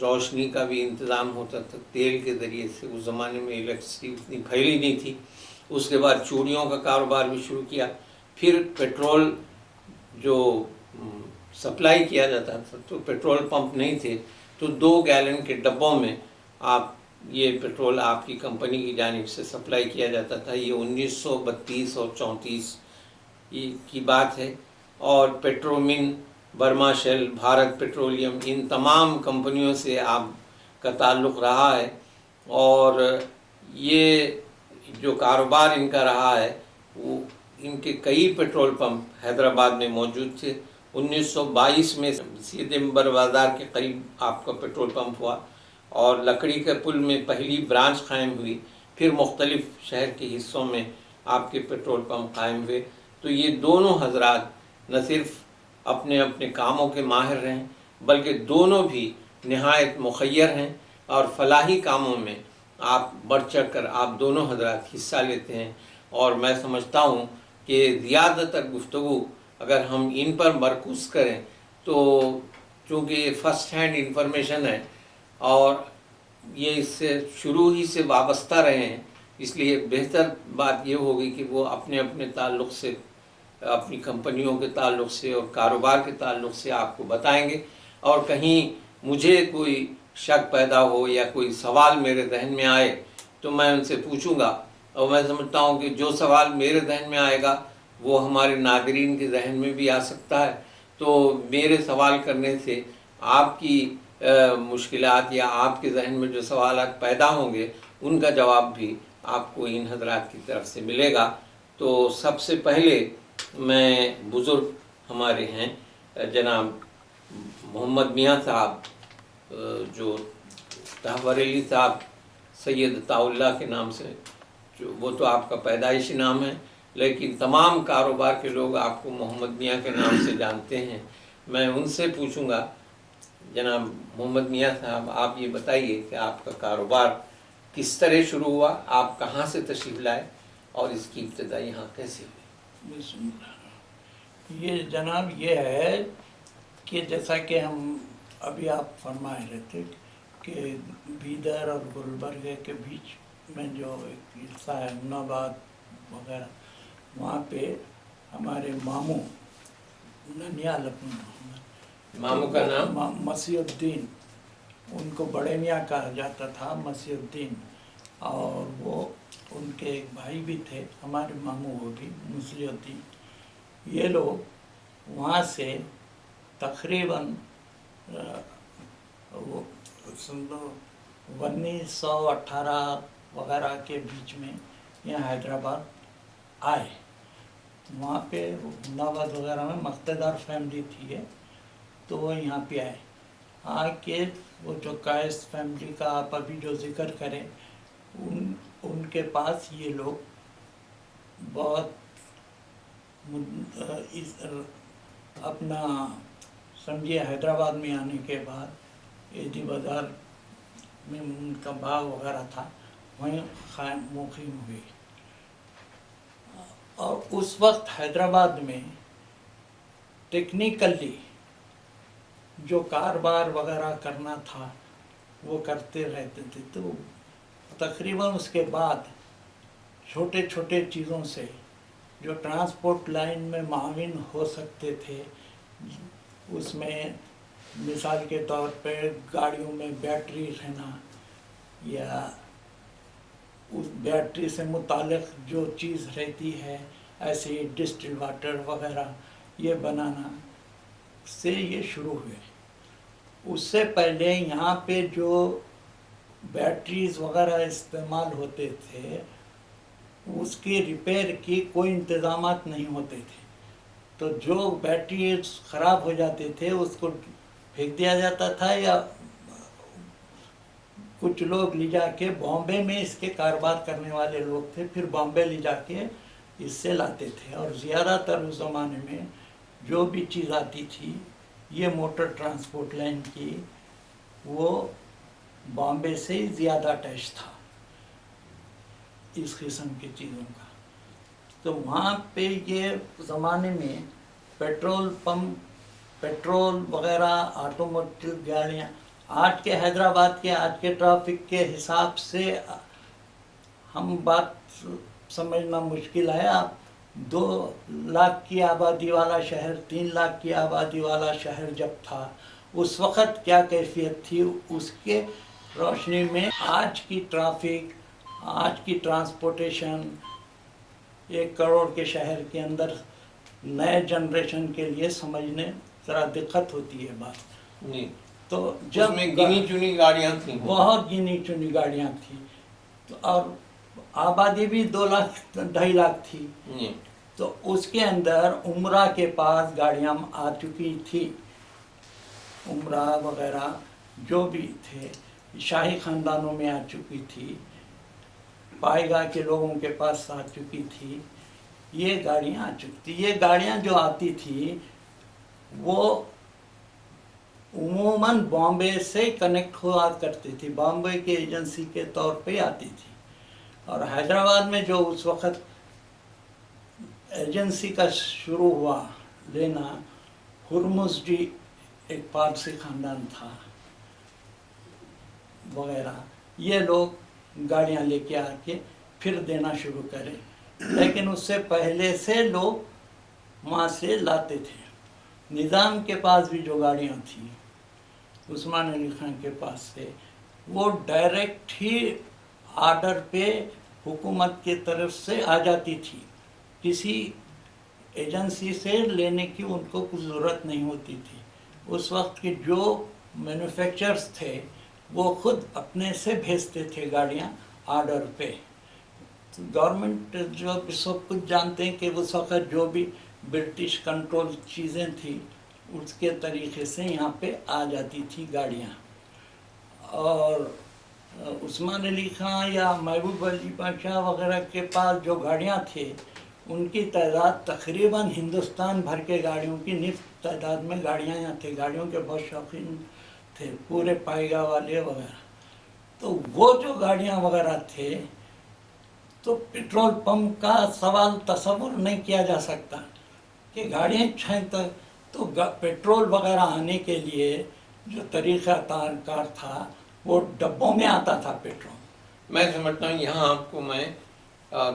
روشنی کا بھی انتظام ہوتا تھا تیل کے ذریعے سے. اس زمانے میں الیکٹرسٹی اتنی پھیلی نہیں تھی. اس کے بعد چوڑیوں کا کاروبار بھی شروع کیا. پھر پیٹرول جو سپلائی کیا جاتا تھا تو پیٹرول پمپ نہیں تھے, تو 2 گیلن کے ڈبوں میں آپ یہ پیٹرول آپ کی کمپنی کی جانب سے سپلائی کیا جاتا تھا. یہ 1932 اور 34 کی بات ہے. اور پیٹرومن, برما شیل, بھارت پیٹرولیم, ان تمام کمپنیوں سے آپ کا تعلق رہا ہے. اور یہ جو کاروبار ان کا رہا ہے وہ ان کے کئی پیٹرول پمپ حیدرآباد میں موجود تھے. 1922 میں سیدمبر بازار کے قریب آپ کا پیٹرول پمپ ہوا, اور لکڑی کے پل میں پہلی برانچ قائم ہوئی. پھر مختلف شہر کے حصوں میں آپ کے پیٹرول پمپ قائم ہوئے. تو یہ دونوں حضرات نہ صرف اپنے اپنے کاموں کے ماہر ہیں, بلکہ دونوں بھی نہایت مخیر ہیں, اور فلاحی کاموں میں آپ بڑھ چڑھ کر آپ دونوں حضرات حصہ لیتے ہیں. اور میں سمجھتا ہوں کہ زیادہ تر گفتگو اگر ہم ان پر مرکوز کریں تو چونکہ یہ فرسٹ ہینڈ انفارمیشن ہے اور یہ اس سے شروع ہی سے وابستہ رہے ہیں, اس لیے بہتر بات یہ ہوگی کہ وہ اپنے اپنے تعلق سے, اپنی کمپنیوں کے تعلق سے اور کاروبار کے تعلق سے آپ کو بتائیں گے. اور کہیں مجھے کوئی شک پیدا ہو یا کوئی سوال میرے ذہن میں آئے تو میں ان سے پوچھوں گا. اور میں سمجھتا ہوں کہ جو سوال میرے ذہن میں آئے گا وہ ہمارے ناظرین کے ذہن میں بھی آ سکتا ہے. تو میرے سوال کرنے سے آپ کی مشکلات یا آپ کے ذہن میں جو سوالات پیدا ہوں گے ان کا جواب بھی آپ کو ان حضرات کی طرف سے ملے گا. تو سب سے پہلے میں بزرگ ہمارے ہیں جناب محمد میاں صاحب, جو بریلی صاحب سید عطاء اللہ کے نام سے, جو وہ تو آپ کا پیدائشی نام ہے, لیکن تمام کاروبار کے لوگ آپ کو محمد میاں کے نام سے جانتے ہیں. میں ان سے پوچھوں گا, جناب محمد میاں صاحب آپ یہ بتائیے کہ آپ کا کاروبار کس طرح شروع ہوا, آپ کہاں سے تشریف لائے اور اس کی ابتدا یہاں کیسے ہوئی؟ بسم اللہ. یہ جناب یہ ہے کہ جیسا کہ ہم ابھی آپ فرما رہے تھے کہ بیدر اور گلبرگ کے بیچ میں جو ایک حصہ ہے نوآباد وغیرہ, وہاں پہ ہمارے ماموں ننیال ماموں کا نام مسیح الدین, ان کو بڑے میاں کہا جاتا تھا, مسیح الدین. اور وہ ان کے ایک بھائی بھی تھے ہمارے ماموں, وہ بھی مسیح الدین. یہ لوگ وہاں سے تقریباً 1918 وغیرہ کے بیچ میں یہاں حیدرآباد آئے. وہاں پہ نوآباد وغیرہ میں مقتدار فیملی تھی ہے, تو وہ یہاں پہ آئے. آ کے وہ جو قائس فیملی کا آپ ابھی جو ذکر کریں, ان کے پاس یہ لوگ بہت اپنا سمجھے حیدرآباد میں آنے کے بعد ایدی بازار میں ان کا باغ وغیرہ تھا, وہیں مقیم ہوئے. اور اس وقت حیدرآباد میں ٹیکنیکلی جو کاروبار وغیرہ کرنا تھا وہ کرتے رہتے تھے. تو تقریباً اس کے بعد چھوٹے چھوٹے چیزوں سے جو ٹرانسپورٹ لائن میں معاون ہو سکتے تھے, اس میں مثال کے طور پہ گاڑیوں میں بیٹری رہنا یا اس بیٹری سے متعلق جو چیز رہتی ہے, ایسے ڈسٹل واٹر وغیرہ یہ بنانا, سے یہ شروع ہوئے. اس سے پہلے یہاں پہ جو بیٹریز وغیرہ استعمال ہوتے تھے اس کی ریپیئر کی کوئی انتظامات نہیں ہوتے تھے. تو جو بیٹریز خراب ہو جاتے تھے اس کو پھینک دیا جاتا تھا, یا کچھ لوگ لے جا کے بامبے میں اس کے کاروبار کرنے والے لوگ تھے, پھر بامبے لے جا کے اس سے لاتے تھے. اور زیادہ تر اس زمانے میں جو بھی چیز آتی تھی یہ موٹر ٹرانسپورٹ لائن کی, وہ بامبے سے ہی زیادہ اٹیچ تھا اس قسم کی چیزوں کا. تو وہاں پہ یہ زمانے میں پیٹرول پمپ, پیٹرول وغیرہ, آٹوموٹیو گاڑیاں آج کے حیدرآباد کے آج کے ٹریفک کے حساب سے ہم بات سمجھنا مشکل ہے. آپ 2 لاکھ کی آبادی والا شہر، 3 لاکھ کی آبادی والا شہر جب تھا، اس وقت کیا کیفیت تھی، اس کے روشنی میں آج کی ٹریفک، آج کی ٹرانسپورٹیشن 1 کروڑ کے شہر کے اندر نئے جنریشن کے لیے سمجھنے ذرا دقت ہوتی ہے بات. جی. تو اس جب میں گنی چنی گاڑیاں تھیں. بہت گنی چنی گاڑیاں تھیں، اور آبادی بھی 2 لاکھ 2.5 لاکھ تھی. جی. تو اس کے اندر عمرہ کے پاس گاڑیاں آ چکی تھی، عمرہ وغیرہ جو بھی تھے شاہی خاندانوں میں آ چکی تھی، پائیگاہ کے لوگوں کے پاس آ چکی تھی. یہ گاڑیاں آ چکی تھی. یہ گاڑیاں جو آتی تھی وہ عموماً بامبے سے کنیکٹ ہوا کرتی تھی، بامبے کے ایجنسی کے طور پہ آتی تھی. اور حیدرآباد میں جو اس وقت ایجنسی کا شروع ہوا لینا، ہرمز جی ایک پارسی خاندان تھا وغیرہ، یہ لوگ گاڑیاں لے کے آ کے پھر دینا شروع کرے. لیکن اس سے پہلے سے لوگ وہاں سے لاتے تھے. نظام کے پاس بھی جو گاڑیاں تھیں عثمان علی خان کے پاس سے، وہ ڈائریکٹ ہی آرڈر پہ حکومت کی طرف سے آ جاتی تھی. کسی ایجنسی سے لینے کی ان کو کچھ ضرورت نہیں ہوتی تھی. اس وقت کے جو مینوفیکچرز تھے وہ خود اپنے سے بھیجتے تھے گاڑیاں آرڈر پہ. گورنمنٹ جو سب کچھ جانتے ہیں کہ اس وقت جو بھی برٹش کنٹرول چیزیں تھیں اس کے طریقے سے یہاں پہ آ جاتی تھی گاڑیاں. اور عثمان علی خان یا محبوب علی پاشا وغیرہ کے پاس جو گاڑیاں تھے ان کی تعداد تقریباً ہندوستان بھر کے گاڑیوں کی نصف تعداد میں گاڑیاں یہاں تھے. گاڑیوں کے بہت شوقین تھے پورے پائیگاہ والے وغیرہ. تو وہ جو گاڑیاں وغیرہ تھے تو پیٹرول پمپ کا سوال تصور نہیں کیا جا سکتا کہ گاڑیاں چھیں تو پیٹرول وغیرہ آنے کے لیے جو طریقہ کار تھا وہ ڈبوں میں آتا تھا پیٹرول. میں سمجھتا ہوں یہاں آپ کو میں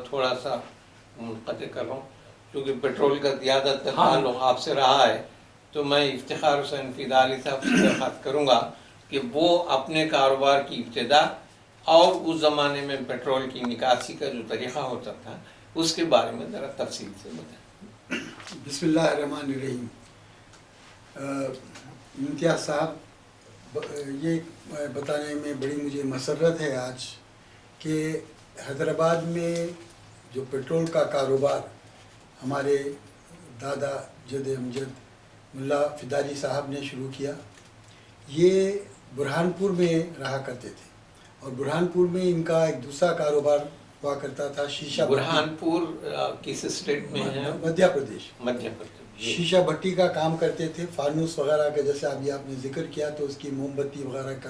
تھوڑا سا منقطع کر رہا ہوں، کیونکہ پیٹرول کا زیادہ تر تعلق آپ سے رہا ہے. تو میں افتخار حسین فیدالی صاحب سے درخواست کروں گا کہ وہ اپنے کاروبار کی ابتدا اور اس زمانے میں پیٹرول کی نکاسی کا جو طریقہ ہوتا تھا اس کے بارے میں ذرا تفصیل سے بتائیں. بسم اللہ الرحمن الرحیم. امتیاز صاحب، یہ بتانے میں بڑی مجھے مسرت ہے آج کہ حیدرآباد میں جو پیٹرول کا کاروبار ہمارے دادا جد امجد ملا فداری صاحب نے شروع کیا. یہ برہان پور میں رہا کرتے تھے، اور برہان پور میں ان کا ایک دوسرا کاروبار ہوا کرتا تھا شیشہ. برہان پور کس اسٹیٹ میں ہے؟ مدھیہ پردیش. مدھیہ پردیش. شیشہ بھٹی کا کام کرتے تھے، فانوس وغیرہ کا، جیسے ابھی آپ نے ذکر کیا تو اس کی موم بتی وغیرہ کا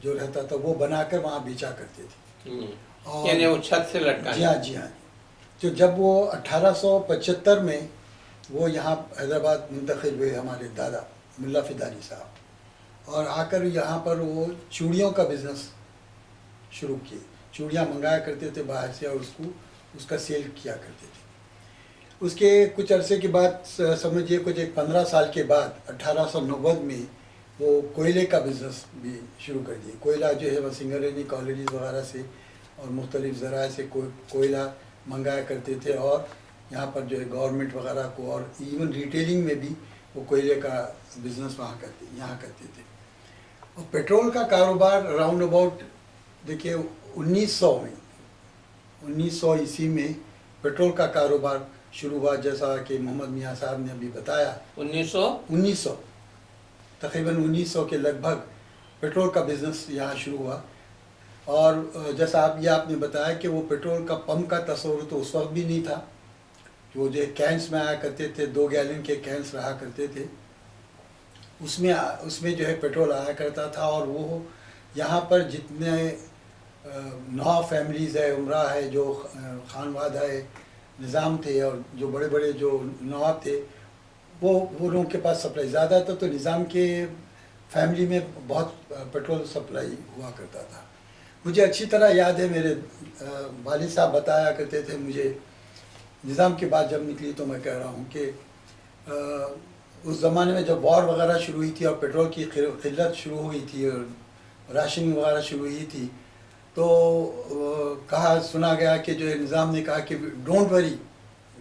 جو رہتا تھا وہ بنا کر وہاں بیچا کرتے تھے. یعنی وہ چھت سے لٹکا. جی ہاں جی ہاں. تو جب وہ 1875 میں وہ یہاں حیدرآباد منتقل ہوئے ہمارے دادا ملا فداری صاحب، اور آ کر یہاں پر وہ چوڑیوں کا بزنس شروع کیے. چوڑیاں منگایا کرتے تھے باہر سے اور اس کا سیل کیا کرتے تھے. اس کے کچھ عرصے کے بعد سمجھیے کچھ 15 سال کے بعد 1890 میں وہ کوئلے کا بزنس بھی شروع کر دیے. کوئلہ جو ہے وہ سنگرینی کالونیز وغیرہ سے اور مختلف ذرائع سے کوئلہ منگایا کرتے تھے، اور یہاں پر جو ہے گورنمنٹ وغیرہ کو، اور ایون ریٹیلنگ میں بھی وہ کوئلے کا بزنس یہاں کرتے تھے. اور پیٹرول کا کاروبار راؤنڈ اباؤٹ دیکھیے 1900 عیسوی میں پیٹرول کا کاروبار شروع ہوا، جیسا کہ محمد میاں صاحب نے ابھی بتایا. 1900 تقریباً 1900 کے لگ بھگ پیٹرول کا بزنس یہاں شروع ہوا. اور جیسا آپ نے بتایا کہ وہ پیٹرول کا پمپ کا تصور تو اس وقت بھی نہیں تھا. وہ جو کینس میں آیا کرتے تھے، 2 گیلن کے کینس رہا کرتے تھے، اس میں جو ہے پیٹرول آیا کرتا تھا. اور وہ یہاں پر جتنے 9 فیملیز ہے، عمرہ ہے، جو خانواد ہے، نظام تھے، اور جو بڑے بڑے جو نواب تھے، وہ لوگوں کے پاس سپلائی زیادہ تھا. تو نظام کے فیملی میں بہت پیٹرول سپلائی ہوا کرتا تھا. مجھے اچھی طرح یاد ہے میرے والد صاحب بتایا کرتے تھے مجھے، نظام کی بات جب نکلی تو میں کہہ رہا ہوں کہ اس زمانے میں جب وار وغیرہ شروع ہوئی تھی اور پیٹرول کی قلت شروع ہوئی تھی اور راشننگ وغیرہ شروع ہوئی تھی، تو سنا گیا کہ جو نظام نے کہا کہ don't worry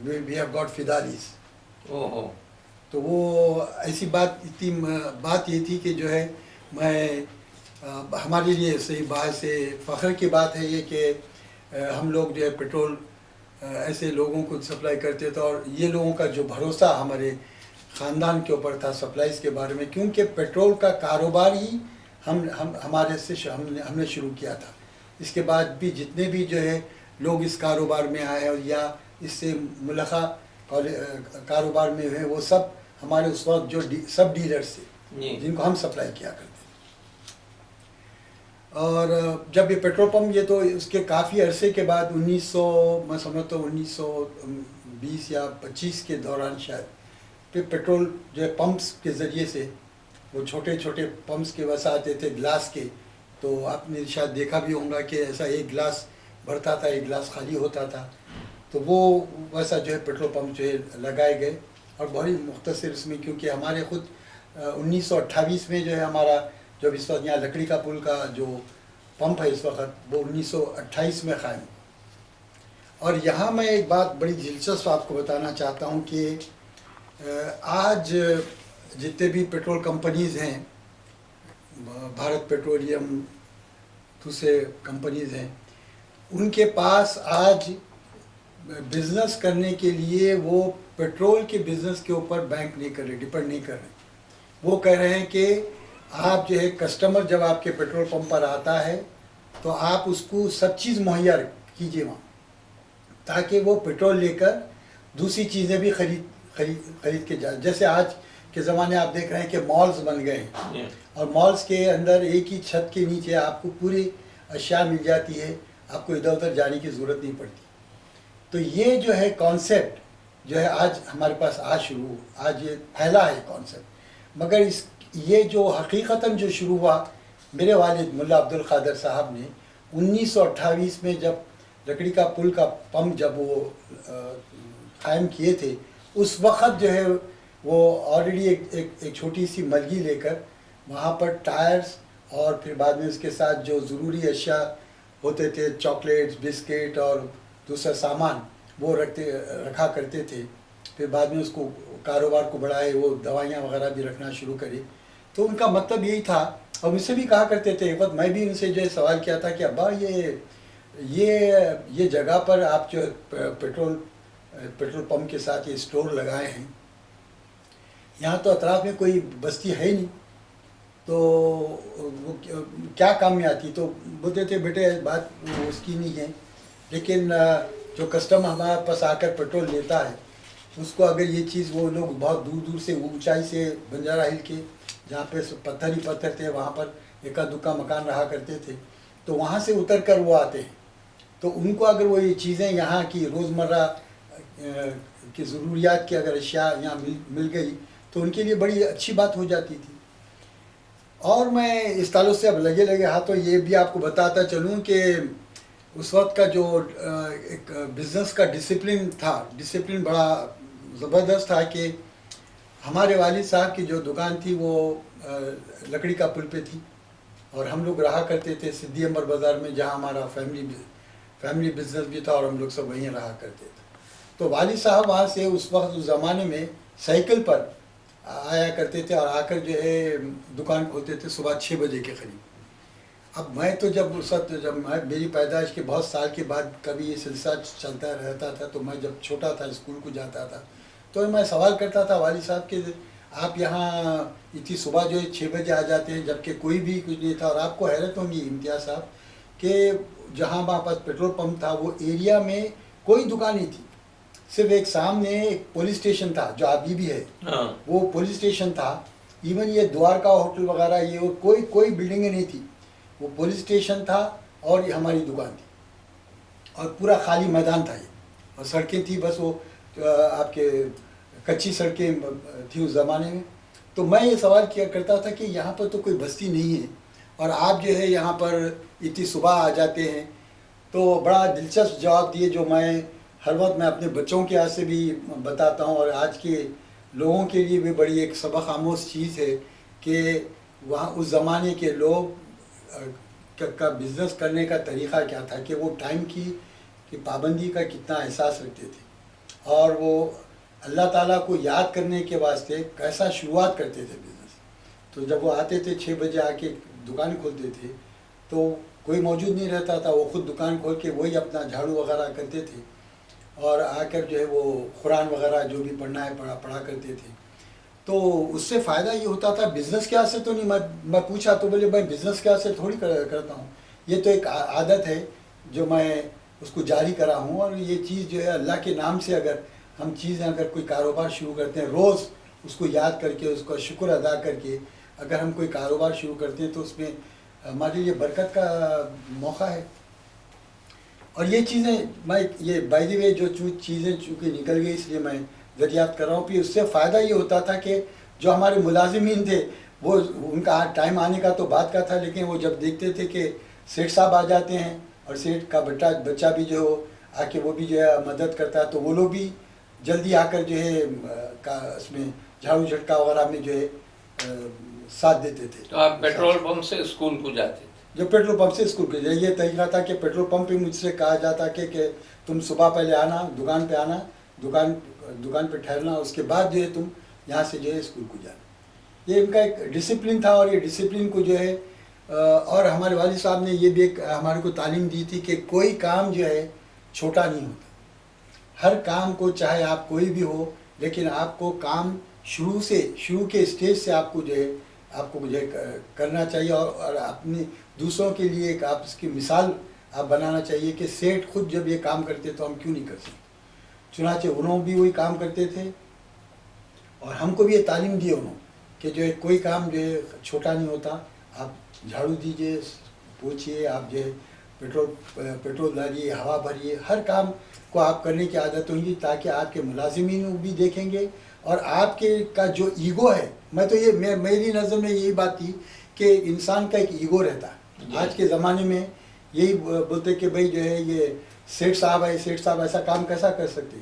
we have got فدالیز. تو وہ ایسی بات یہ تھی کہ جو ہے میں ہمارے لیے صحیح باعث فخر کی بات ہے یہ کہ ہم لوگ جو ہے پیٹرول ایسے لوگوں کو سپلائی کرتے تھے، اور یہ لوگوں کا جو بھروسہ ہمارے خاندان کے اوپر تھا سپلائز کے بارے میں، کیونکہ پیٹرول کا کاروبار ہی ہم نے شروع کیا تھا. اس کے بعد بھی جتنے بھی جو ہے لوگ اس کاروبار میں آئے اور یا اس سے ملحقہ کاروبار میں ہوئے، وہ سب ہمارے اس وقت جو سب ڈیلرز تھے جن کو ہم سپلائی کیا کرتے تھے. اور جب یہ پیٹرول پمپ یہ تو اس کے کافی عرصے کے بعد میں سمجھتا ہوں 1920 یا 25 کے دوران شاید پھر پیٹرول جو ہے پمپس کے ذریعے سے، وہ چھوٹے چھوٹے پمپس کے ویسا آتے تھے گلاس کے، تو آپ نے شاید دیکھا بھی ہوگا کہ ایسا ایک گلاس بھرتا تھا ایک گلاس خالی ہوتا تھا. تو وہ ویسا جو ہے پیٹرول پمپ جو ہے لگائے گئے، اور بڑی مختصر اس میں، کیونکہ ہمارے خود 1928 میں جو ہے ہمارا جب اس وقت یہاں لکڑی کا پل کا جو پمپ ہے اس وقت وہ 1928 میں قائم. اور یہاں میں ایک بات بڑی دلچسپ آپ کو بتانا چاہتا ہوں کہ آج جتنے بھی پیٹرول کمپنیز ہیں، بھارت پیٹرولیم، دوسرے کمپنیز ہیں، ان کے پاس آج بزنس کرنے کے لیے وہ پیٹرول کے بزنس کے اوپر بینک نہیں کر رہے، ڈپینڈ نہیں کر رہے. وہ کہہ رہے ہیں کہ آپ جو ہے کسٹمر جب آپ کے پیٹرول پمپ پر آتا ہے تو آپ اس کو سب چیز مہیا کیجیے وہاں، تاکہ وہ پیٹرول لے کر دوسری چیزیں بھی خرید کے جائے. جیسے آج کے زمانے آپ دیکھ رہے ہیں کہ مالز بن گئے ہیں، اور مالز کے اندر ایک ہی چھت کے نیچے آپ کو پوری اشیاء مل جاتی ہے، آپ کو ادھر ادھر جانے کی ضرورت نہیں پڑتی. تو یہ جو ہے کانسیپٹ جو ہے آج ہمارے پاس آج یہ پھیلا ہے کانسیپٹ. مگر یہ جو حقیقتاً جو شروع ہوا، میرے والد ملا عبد القادر صاحب نے 1928 میں جب لکڑی کا پل کا پمپ جب وہ قائم کیے تھے، اس وقت جو ہے وہ آلریڈی ایک چھوٹی سی ملگی لے کر وہاں پر ٹائرز اور پھر بعد میں اس کے ساتھ جو ضروری اشیاء ہوتے تھے، چاکلیٹس، بسکٹ اور دوسرا سامان، وہ رکھا کرتے تھے. پھر بعد میں اس کو کاروبار کو بڑھائے، وہ دوائیاں وغیرہ بھی رکھنا شروع کرے. تو ان کا مطلب یہی تھا، اور مجھ سے بھی کہا کرتے تھے ایک وقت، میں بھی ان سے جو ہے سوال کیا تھا کہ ابا یہ جگہ پر آپ جو پیٹرول پمپ کے ساتھ یہ اسٹور لگائے ہیں، یہاں تو اطراف میں کوئی بستی ہے ہی نہیں، تو وہ کیا کام میں آتی؟ تو بولتے تھے بیٹے بات اس کی نہیں ہے، لیکن جو کسٹمر ہمارے پاس آ کر پیٹرول لیتا ہے اس کو اگر یہ چیز، وہ لوگ بہت دور دور سے اونچائی سے بنجارہ ہل کے جہاں پہ پتھر ہی پتھر تھے وہاں پر ایک دکا مکان رہا کرتے تھے، تو وہاں سے اتر کر وہ آتے ہیں. تو ان کو اگر وہ یہ چیزیں یہاں کی روزمرہ کی ضروریات کی اگر اشیاء یہاں مل گئی تو ان کے لیے بڑی اچھی بات ہو جاتی تھی. اور میں اس تعلق سے اب لگے ہاتھوں یہ بھی آپ کو بتاتا چلوں کہ اس وقت کا جو ایک بزنس کا ڈسپلن بڑا زبردست تھا کہ ہمارے والد صاحب کی جو دکان تھی وہ لکڑی کا پل پہ تھی، اور ہم لوگ رہا کرتے تھے صدی امبر بازار میں، جہاں ہمارا فیملی بزنس بھی تھا اور ہم لوگ سب وہیں رہا کرتے تھے. تو والد صاحب وہاں سے اس زمانے میں سائیکل پر آیا کرتے تھے اور آ کر جو ہے دکان کھولتے تھے صبح 6 بجے کے قریب. اب میں تو جب میری پیدائش کے بہت سال کے بعد کبھی یہ سلسلہ چلتا رہتا تھا، تو میں جب چھوٹا تھا اسکول کو جاتا تھا تو میں سوال کرتا تھا والد صاحب کہ آپ یہاں اتنی صبح جو ہے 6 بجے آ جاتے ہیں جبکہ کوئی بھی کچھ نہیں تھا. اور آپ کو حیرت ہوگی امتیاز صاحب کہ جہاں ہمارے پاس پیٹرول پمپ تھا وہ ایریا میں کوئی دکان نہیں تھی، صرف ایک سامنے ایک پولیس اسٹیشن تھا جو ابھی بھی ہے، وہ پولیس اسٹیشن تھا. ایون یہ دوارکا ہوٹل وغیرہ یہ کوئی بلڈنگیں نہیں تھی، وہ پولیس اسٹیشن تھا اور یہ ہماری دکان تھی، اور پورا خالی میدان تھا یہ، اور سڑکیں تھیں بس وہ آپ کے کچی سڑکیں تھی اس زمانے میں. تو میں یہ سوال کیا کرتا تھا کہ یہاں پر تو کوئی بستی نہیں ہے اور آپ جو ہے یہاں پر اتنی صبح آ جاتے ہیں. تو بڑا دلچسپ جواب دیے جو میں ہر وقت میں اپنے بچوں کے ہاتھ سے بھی بتاتا ہوں اور آج کے لوگوں کے لیے بھی بڑی ایک سبق آموز چیز ہے کہ وہاں اس زمانے کے لوگ کا بزنس کرنے کا طریقہ کیا تھا کہ وہ ٹائم کی پابندی کا کتنا احساس رکھتے تھے اور وہ اللہ تعالیٰ کو یاد کرنے کے واسطے کیسا شروعات کرتے تھے بزنس. تو جب وہ آتے تھے 6 بجے آ کے دکان کھولتے تھے تو کوئی موجود نہیں رہتا تھا, وہ خود دکان کھول کے وہی اپنا جھاڑو وغیرہ کرتے تھے اور آ کر جو ہے وہ قرآن وغیرہ جو بھی پڑھنا ہے پڑھا کرتے تھے. تو اس سے فائدہ یہ ہوتا تھا. بزنس کے ہاتھ سے تو نہیں, میں پوچھا تو بولے بھائی بزنس کے ہاتھ سے تھوڑی کرتا ہوں, یہ تو ایک عادت ہے جو میں اس کو جاری کرا ہوں اور یہ چیز جو ہے اللہ کے نام سے اگر ہم چیزیں اگر کوئی کاروبار شروع کرتے ہیں روز اس کو یاد کر کے اس کا شکر ادا کر کے اگر ہم کوئی کاروبار شروع کرتے ہیں تو اس میں ہمارے لیے برکت کا موقع ہے. اور یہ چیزیں میں یہ بائی دی وے جو چیزیں چونکہ نکل گئی اس لیے میں دریافت کر رہا ہوں. پھر اس سے فائدہ یہ ہوتا تھا کہ جو ہمارے ملازمین تھے وہ ان کا ٹائم آنے کا تو بات کا تھا, لیکن وہ جب دیکھتے تھے کہ سیٹھ صاحب آ جاتے ہیں اور سیٹھ کا بچہ بھی جو آ کے وہ بھی جو ہے مدد کرتا ہے تو وہ لوگ بھی جلدی آ کر جو ہے اس میں جھاڑو جھٹکا وغیرہ میں جو ہے ساتھ دیتے تھے. تو آپ پیٹرول پمپ سے اسکول کو جاتے تھے؟ جو پیٹرول پمپ سے اسکول کے یہ طریقہ تھا کہ پیٹرول پمپ پہ مجھ سے کہا جاتا کہ تم صبح پہلے آنا, دکان پہ آنا, دکان پہ ٹھہرنا, اس کے بعد جو ہے تم یہاں سے جو ہے اسکول کو جانا. یہ ان کا ایک ڈسپلن تھا اور یہ ڈسپلن کو جو ہے اور ہمارے والد صاحب نے یہ بھی ایک ہمارے کو تعلیم دی تھی کہ کوئی کام جو ہے چھوٹا نہیں ہوتا. ہر کام کو چاہے آپ کوئی بھی ہو لیکن آپ کو کام شروع کے اسٹیج سے آپ کو جو ہے کرنا چاہیے اور اپنے دوسروں کے لیے ایک آپ اس کی مثال آپ بنانا چاہیے کہ سیٹھ خود جب یہ کام کرتے تو ہم کیوں نہیں کر سکتے. چنانچہ انہوں بھی وہی کام کرتے تھے اور ہم کو بھی یہ تعلیم دی انہوں کہ جو ہے کوئی کام جو ہے چھوٹا نہیں ہوتا. آپ جھاڑو دیجئے, پوچھئے, آپ جو ہے پیٹرول ڈالیے, ہوا بھریے, ہر کام کو آپ کرنے کی عادت ہوگی تاکہ آپ کے ملازمین بھی دیکھیں گے اور آپ کے کا جو ایگو ہے, میں تو یہ میری نظر میں یہی بات تھی کہ انسان کا ایک ایگو رہتا ہے. آج کے زمانے میں یہی بولتے کہ بھئی جو ہے یہ سیٹھ صاحب ایسا کام کیسا کر سکتے.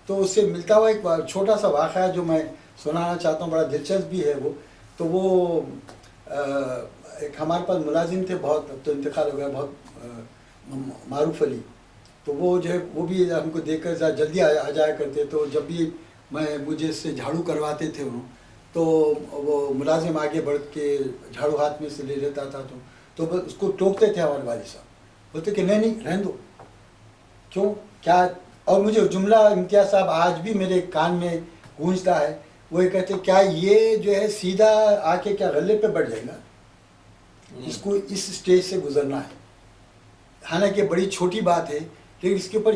تو اس سے ملتا ہوا ایک چھوٹا سا واقعہ جو میں سنانا چاہتا ہوں, بڑا دلچسپ بھی ہے وہ. تو وہ ایک ہمارے پاس ملازم تھے, بہت اب تو انتقال ہو گیا, بہت معروف علی. تو وہ جو ہے وہ بھی ہم کو دیکھ کر جلدی آ جایا کرتے. تو جب بھی مجھے اس سے جھاڑو کرواتے تھے انہوں تو وہ ملازم آگے بڑھ کے جھاڑو ہاتھ میں سے لے لیتا تھا تو اس کو ٹوکتے تھے ہمارے والد صاحب, بولتے کہ نہیں رہن دو, کیوں کیا. اور مجھے جملہ امتیاز صاحب آج بھی میرے کان میں گونجتا ہے. وہ یہ کہتے کیا یہ جو ہے سیدھا آ کے کیا غلے پہ بڑھ جائے گا, اس کو اس اسٹیج سے گزرنا ہے. حالانکہ بڑی چھوٹی بات ہے لیکن اس کے اوپر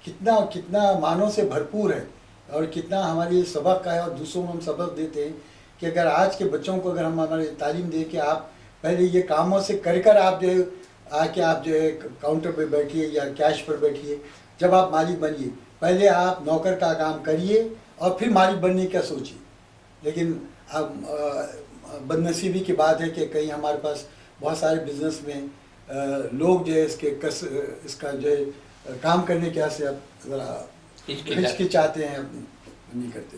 کتنا معنوں سے بھرپور ہے اور کتنا ہمارے لیے سبق کا ہے اور دوسروں کو ہم سبق دیتے ہیں کہ اگر آج کے بچوں کو اگر ہم ہماری تعلیم دیں کہ آپ پہلے یہ کاموں سے کر آپ جو ہے آ کے آپ جو ہے کاؤنٹر پہ بیٹھیے یا کیش پر بیٹھیے. جب آپ مالک بنیے پہلے آپ نوکر کا کام کریے اور پھر مالک بننے کا سوچیے. لیکن اب بدنصیبی کی بات ہے کہ کہیں ہمارے پاس بہت سارے بزنس میں لوگ جو ہے اس کا جو ہے کام کرنے کے سے اب ذرا ہچکچاتے ہیں, نہیں کرتے.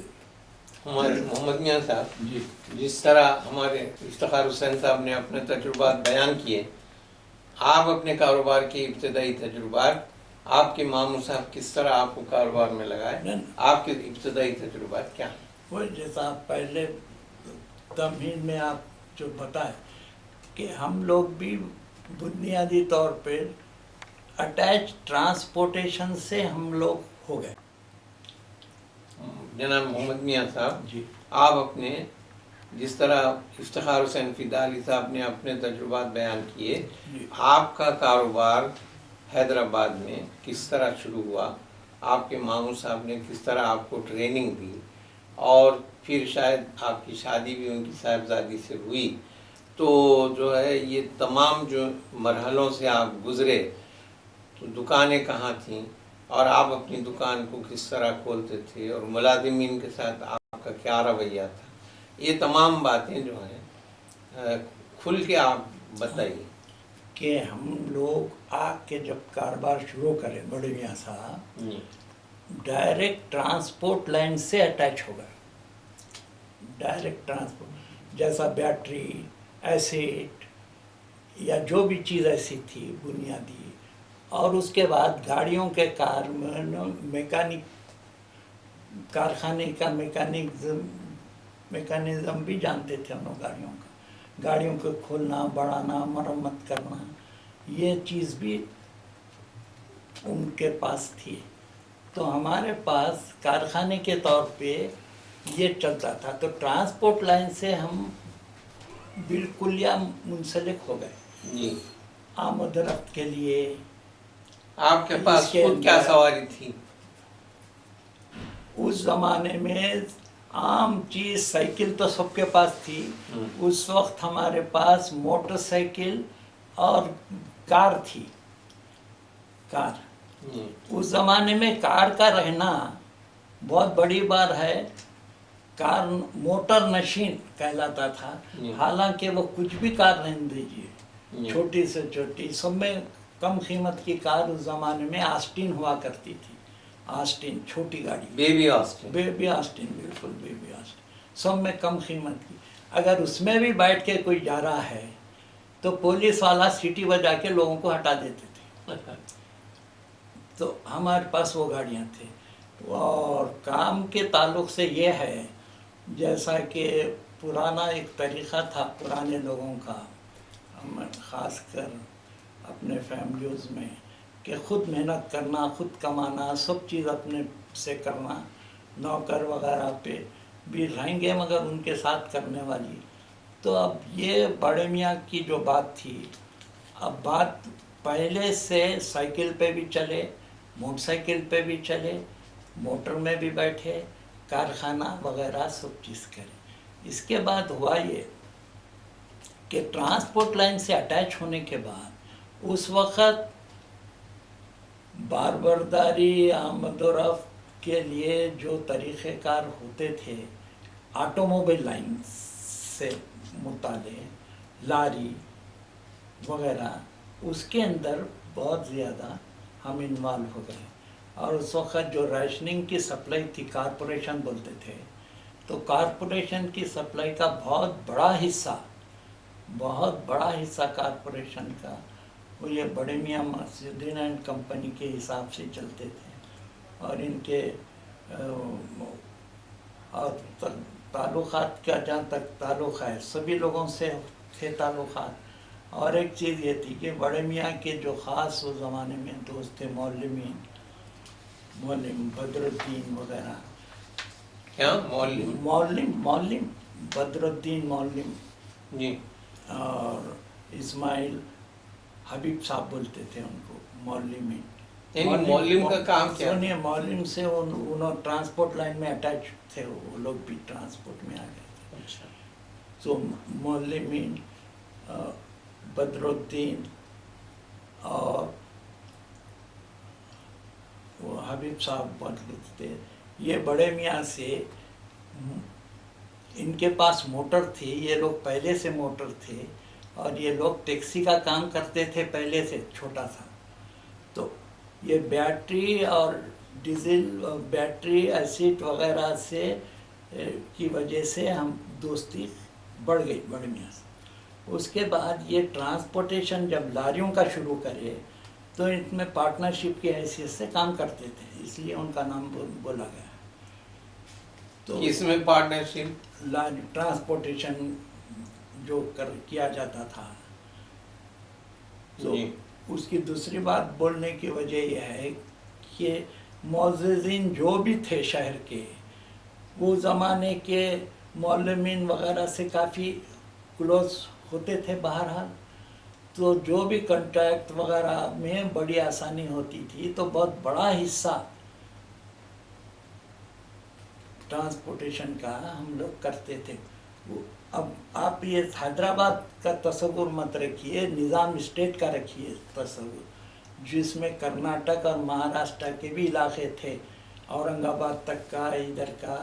ہمارے محمد میاں صاحب جی جس طرح ہمارے افتخار حسین صاحب نے اپنے تجربات بیان کیے, آپ اپنے کاروبار کے ابتدائی تجربات, آپ کے ماموں صاحب کس طرح آپ کو کاروبار میں لگائے, آپ کے ابتدائی تجربات کیا ہیں؟ وہ جیسا آپ پہلے تمہید میں آپ جو بتائیں کہ ہم لوگ بھی بنیادی طور پہ اٹیچ ٹرانسپورٹیشن سے ہم لوگ ہو گئے. جناب محمد میاں صاحب جی آپ اپنے جس طرح افتخار حسین فدالی صاحب نے اپنے تجربات بیان کیے, آپ کا کاروبار حیدرآباد میں کس طرح شروع ہوا, آپ کے ماموں صاحب نے کس طرح آپ کو ٹریننگ دی اور پھر شاید آپ کی شادی بھی ان کی صاحبزادی سے ہوئی, تو جو ہے یہ تمام جو مرحلوں سے آپ گزرے, تو دکانیں کہاں تھیں اور آپ اپنی دکان کو کس طرح کھولتے تھے اور ملازمین کے ساتھ آپ کا کیا رویہ تھا, یہ تمام باتیں جو ہیں کھل کے آپ بتائیے. کہ ہم لوگ آ کے جب کاروبار شروع کرے بڑے میاں صاحب جی ڈائریکٹ ٹرانسپورٹ لائن سے اٹیچ ہو گئے. ڈائریکٹ ٹرانسپورٹ جیسا بیٹری ایسڈ یا جو بھی چیز ایسی تھی بنیادی، اور اس کے بعد گاڑیوں کے میکینک کارخانے کا میکانزم بھی جانتے تھے انہوں گاڑیوں کو کھولنا بڑھانا مرمت کرنا، یہ چیز بھی ان کے پاس تھی. تو ہمارے پاس کارخانے کے طور پہ یہ چلتا تھا. تو ٹرانسپورٹ لائن سے ہم بالکل یا منسلک ہو گئے. جی آمد و رفت کے لیے آپ کے پاس خود کیا سواری تھی؟ اس زمانے میں عام چیز سائیکل تو سب کے پاس تھی. اس وقت ہمارے پاس موٹر سائیکل اور کار تھی. کار اس زمانے میں کار کا رہنا بہت بڑی بات ہے. کار موٹر نشین کہلاتا تھا. حالانکہ وہ کچھ بھی کار رہنے دیجیے، چھوٹی سے چھوٹی، سب میں کم قیمت کی کار اس زمانے میں آسٹین ہوا کرتی تھی. آسٹین چھوٹی گاڑی، بیبی آسٹین. بیبی آسٹین، بالکل بیبی آسٹین، سب میں کم قیمت کی. اگر اس میں بھی بیٹھ کے کوئی جا رہا ہے تو پولیس والا سیٹی بجا کے لوگوں کو ہٹا دیتے تھے. تو ہمارے پاس وہ گاڑیاں تھیں. اور کام کے تعلق سے یہ ہے جیسا کہ پرانا ایک طریقہ تھا پرانے لوگوں کا، خاص کر اپنے فیملیز میں، کہ خود محنت کرنا، خود کمانا، سب چیز اپنے سے کرنا. نوکر وغیرہ پہ بھی رہیں گے مگر ان کے ساتھ کرنے والی. تو اب یہ بڑے میاں کی جو بات تھی، اب بات پہلے سے سائیکل پہ بھی چلے، موٹر سائیکل پہ بھی چلے، موٹر میں بھی بیٹھے، کارخانہ وغیرہ سب چیز کرے. اس کے بعد ہوا یہ کہ ٹرانسپورٹ لائن سے اٹیچ ہونے کے بعد اس وقت باربرداری آمد و رفت کے لیے جو طریقہ کار ہوتے تھے آٹو موبائل لائن سے متعلق، لاری وغیرہ، اس کے اندر بہت زیادہ ہم انوالو ہو گئے. اور اس وقت جو ریشننگ کی سپلائی تھی، کارپوریشن بولتے تھے، تو کارپوریشن کی سپلائی کا بہت بڑا حصہ کارپوریشن کا وہ یہ بڑے میاں معزز الدین اینڈ کمپنی کے حساب سے چلتے تھے. اور ان کے اور تعلقات کا جہاں تک تعلق ہے سبھی لوگوں سے تھے تعلقات. اور ایک چیز یہ تھی کہ بڑے میاں کے جو خاص اس زمانے میں دوست تھے معلم بدر الدین وغیرہ. کیا معلم بدر الدین معلم، جی، اور اسماعیل حبیب صاحب بولتے تھے ان کو معلمین. معلم کا کام کیا؟ سنیے، معلم سے انہوں ٹرانسپورٹ لائن میں اٹیچ تھے، وہ لوگ بھی ٹرانسپورٹ میں آ گئے تھے. اچھا. تو معلمین بدر الدین اور وہ حبیب صاحب بولتے تھے، یہ بڑے میاں سے ان کے پاس موٹر تھی. یہ لوگ پہلے سے موٹر تھے اور یہ لوگ ٹیکسی کا کام کرتے تھے پہلے سے چھوٹا سا. تو یہ بیٹری اور ڈیزل، بیٹری ایسڈ وغیرہ سے کی وجہ سے ہم دوستی بڑھ گئی بڑے میاں سے. اس کے بعد یہ ٹرانسپورٹیشن جب لاریوں کا شروع کرے تو ان میں پارٹنرشپ کی حیثیت سے کام کرتے تھے، اس لیے ان کا نام بولا گیا. تو اس میں پارٹنرشپ ٹرانسپورٹیشن جو کیا جاتا تھا. تو اس کی دوسری بات بولنے کی وجہ یہ ہے کہ معززین جو بھی تھے شہر کے، وہ زمانے کے معلمین وغیرہ سے کافی کلوز ہوتے تھے. بہرحال تو جو بھی کنٹریکٹ وغیرہ میں بڑی آسانی ہوتی تھی. تو بہت بڑا حصہ ٹرانسپورٹیشن کا ہم لوگ کرتے تھے. اب آپ یہ حیدرآباد کا تصور مت رکھیے، نظام اسٹیٹ کا رکھیے تصور، جس میں کرناٹک اور مہاراشٹر کے بھی علاقے تھے، اورنگ آباد تک کا، ادھر کا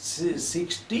60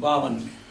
52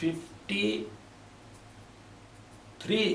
53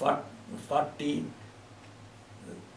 40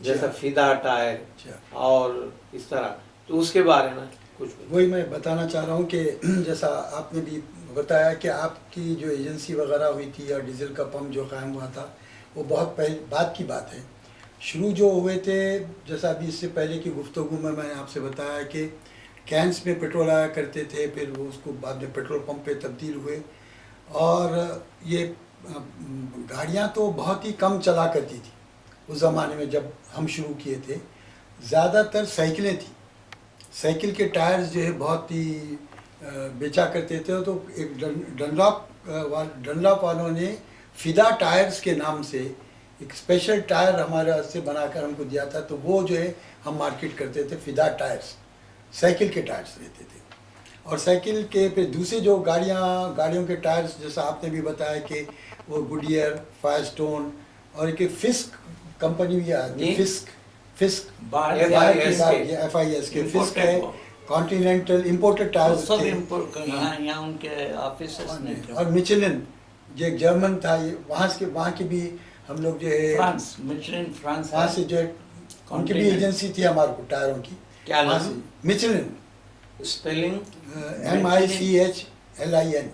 جیسا فدا ٹائر اور اس طرح، تو اس کے بارے میں کچھ وہی میں بتانا چاہ رہا ہوں کہ جیسا آپ نے بھی بتایا کہ آپ کی جو ایجنسی وغیرہ ہوئی تھی یا ڈیزل کا پمپ جو قائم ہوا تھا وہ بہت پہلے بعد کی بات ہے. شروع جو ہوئے تھے جیسا ابھی اس سے پہلے کی گفتگو میں نے آپ سے بتایا کہ کینس میں پیٹرول آیا کرتے تھے، پھر وہ اس کو بعد میں پیٹرول پمپ پہ تبدیل ہوئے، اور یہ گاڑیاں تو بہت ہی کم چلا کرتی تھی اس زمانے میں. جب ہم شروع کیے تھے زیادہ تر سائیکلیں تھیں، سائیکل کے ٹائرز جو ہے بہت ہی بیچا کرتے تھے. تو ایک ڈنلاپ والوں نے فدا ٹائرز کے نام سے ایک اسپیشل ٹائر ہمارے ہاتھ سے بنا کر ہم کو دیا تھا، تو وہ جو ہے ہم مارکیٹ کرتے تھے فدا ٹائرز، سائیکل کے ٹائرز رہتے تھے. اور سائیکل کے پھر دوسرے جو گاڑیوں کے ٹائرز جیسا آپ نے بھی بتایا کہ وہ گڈیئر، فائر اسٹون، اور ایک فسک کمپنی بھی آتی ہے، فسک FIS کے فسک ہے، کانٹیننٹل امپورٹڈ ٹائرز تھے، ان کے آفیسز میں، اور میچلن جو ایک جرمن تھا، وہاں کی بھی ہم لوگ جو ہے فرانس وہاں سے جو ہے ان کی بھی ایجنسی تھی ہمارے کو ٹائروں کی. کیا نام؟ میچلن، اسپیلنگ MICHLIN.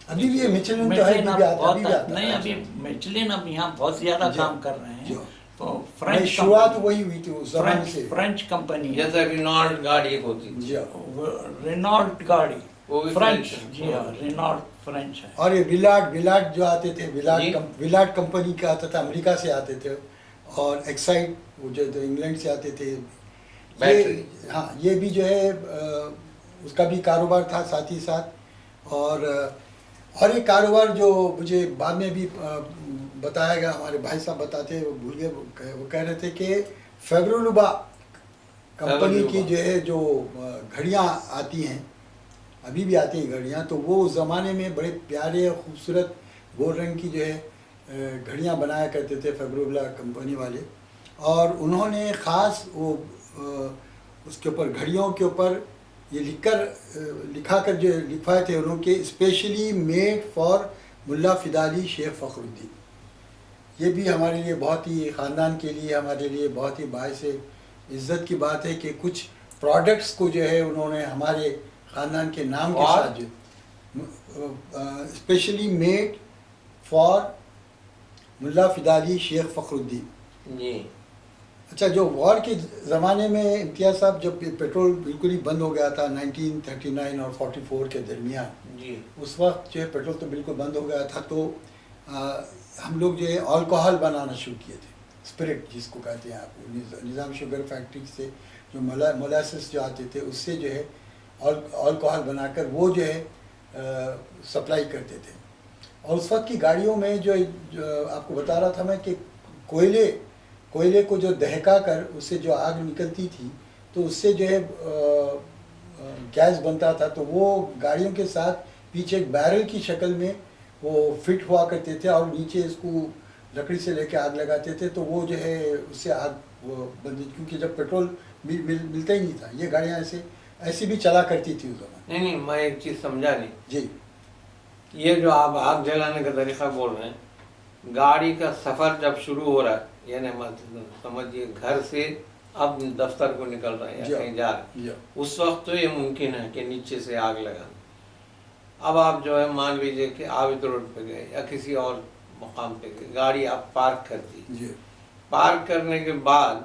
ابھی بھی یہ میچلن جو ہے نہیں، ابھی میچلن اب یہاں بہت زیادہ کام کر رہے ہیں. فرینچ شروعات وہی ہوئی تھی اس زمانے سے، فرینچ کمپنی جیسا رینالڈ گاڑی ایک ہوتی تھی، رینالڈ گاڑی وہ بھی فرینچ، جی ہاں رینالڈ فرینچ ہے. اور یہ ویلاٹ جو آتے تھے، ویلاٹ کمپنی کا آتا تھا، امریکہ سے آتے تھے، اور ایکسائڈ وہ جو انگلینڈ سے آتے تھے. ہاں یہ بھی جو ہے اس کا بھی کاروبار تھا ساتھ ہی ساتھ. اور ایک کاروبار جو مجھے بعد میں بھی بتایا گیا، ہمارے بھائی صاحب بتاتے وہ بھول گئے، وہ کہہ رہے تھے کہ فیبرولوبا کمپنی کی جو ہے جو گھڑیاں آتی ہیں، ابھی بھی آتی ہیں گھڑیاں، تو وہ اس زمانے میں بڑے پیارے خوبصورت گول رنگ کی جو ہے گھڑیاں بنایا کرتے تھے فیبرولوبا کمپنی والے. اور انہوں نے خاص وہ اس کے اوپر گھڑیوں کے اوپر یہ لکھا کر جو لکھوائے تھے انہوں کے اسپیشلی میڈ فار ملا فدا علی شیخ فخر الدین. یہ بھی ہمارے لیے بہت ہی خاندان کے لیے ہمارے لیے بہت ہی باعث عزت کی بات ہے کہ کچھ پروڈکٹس کو جو ہے انہوں نے ہمارے خاندان کے نام کے ساتھ جو اسپیشلی میڈ فار ملا فدا علی شیخ فخر الدین. جی اچھا، جو وار کے زمانے میں امتیاز صاحب جب پیٹرول بالکل ہی بند ہو گیا تھا 1939 اور 44 کے درمیان، جی اس وقت جو ہے پیٹرول تو بالکل بند ہو گیا تھا، تو ہم لوگ جو ہے الکوہل بنانا شروع کیے تھے، اسپرٹ جس کو کہتے ہیں آپ. نظام شوگر فیکٹری سے جو مولاسس جو آتے تھے اس سے جو ہے الکوہل بنا کر وہ جو ہے سپلائی کرتے تھے. اور اس وقت کی گاڑیوں میں جو آپ کو بتا رہا تھا میں کہ کوئلے کو جو دہکا کر اس سے جو آگ نکلتی تھی تو اس سے جو ہے گیس بنتا تھا، تو وہ گاڑیوں کے ساتھ پیچھے ایک بیرل کی شکل میں وہ فٹ ہوا کرتے تھے، اور نیچے اس کو لکڑی سے لے کے آگ لگاتے تھے، تو وہ جو ہے اس سے آگ بنتی، کیونکہ جب پیٹرول ملتا ہی نہیں تھا. یہ گاڑیاں ایسی بھی چلا کرتی تھی اس زمانے. نہیں میں ایک چیز سمجھا نہیں. جی، یہ جو آپ آگ جلانے کا طریقہ بول رہے ہیں، گاڑی کا سفر جب شروع ہو رہا ہے، یعنی سمجھیے گھر سے اب دفتر کو نکل رہے ہیں یا کہیں جا رہے ہیں، اس وقت تو یہ ممکن ہے کہ نیچے سے آگ لگانا. اب آپ جو ہے مان لیجئے کہ عابد روڈ پہ گئے یا کسی اور مقام پہ گئے، گاڑی آپ پارک کر دی، پارک کرنے کے بعد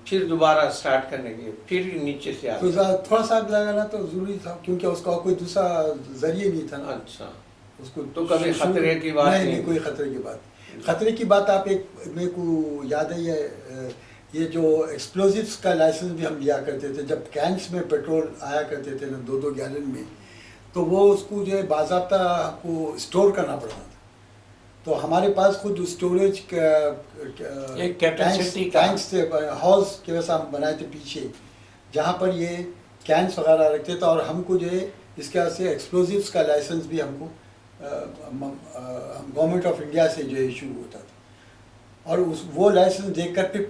پھر دوبارہ اسٹارٹ کرنے کے لیے پھر نیچے سے تو تھوڑا سا آگ لگانا تو ضروری تھا، کیونکہ اس کا کوئی دوسرا ذریعہ نہیں تھا نا. اچھا، اس کو تو کبھی خطرے کی بات نہیں، کوئی خطرے کی بات. خطرے کی بات آپ ایک میرے کو یاد ہے، یہ جو ایکسپلوزیوز کا لائسنس بھی ہم لیا کرتے تھے جب کینس میں پیٹرول آیا کرتے تھے نا 2 گیلن میں، تو وہ اس کو جو ہے باضابطہ آپ کو اسٹور کرنا پڑتا تھا. تو ہمارے پاس خود اسٹوریج ٹینکس تھے، ہاؤس کے ویسا ہم بنائے تھے پیچھے، جہاں پر یہ کینس وغیرہ رکھتے تھے. اور ہم کو جو ہے اس کے واسطے ایکسپلوزیوز کا لائسنس بھی ہم کو گورنمنٹ آف انڈیا سے جو ہے ایشو ہوتا تھا. اور وہ لائسنس دیکھ کر پھر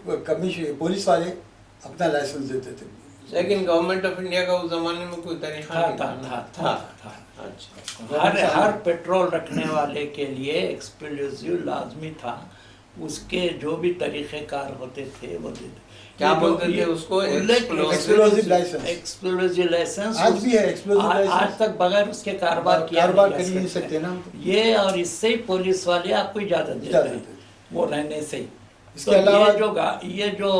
پولیس والے اپنا لائسنس دیتے تھے. لیکن گورنمنٹ آف انڈیا کا اس زمانے میں کوئی طریقہ نہیں تھا. ہر پیٹرول رکھنے والے کے لیے ایکسپلوزیو لازمی تھا، اس کے جو بھی طریقہ کار ہوتے تھے وہ دیتے. کیا بولتے تھے اس کو؟ Explosive licence. ایکسپلوزیو لائسنس آج بھی ہے ایکسپلوزیو آج لائسنس. تک بغیر اس کے کاروبار کیا کر ہی نہیں سکتے نا. یہ اور اس سے ہی پولیس والے آپ کو اجازت دیتے ہیں وہ رہنے سے ہی. اس کے علاوہ یہ جو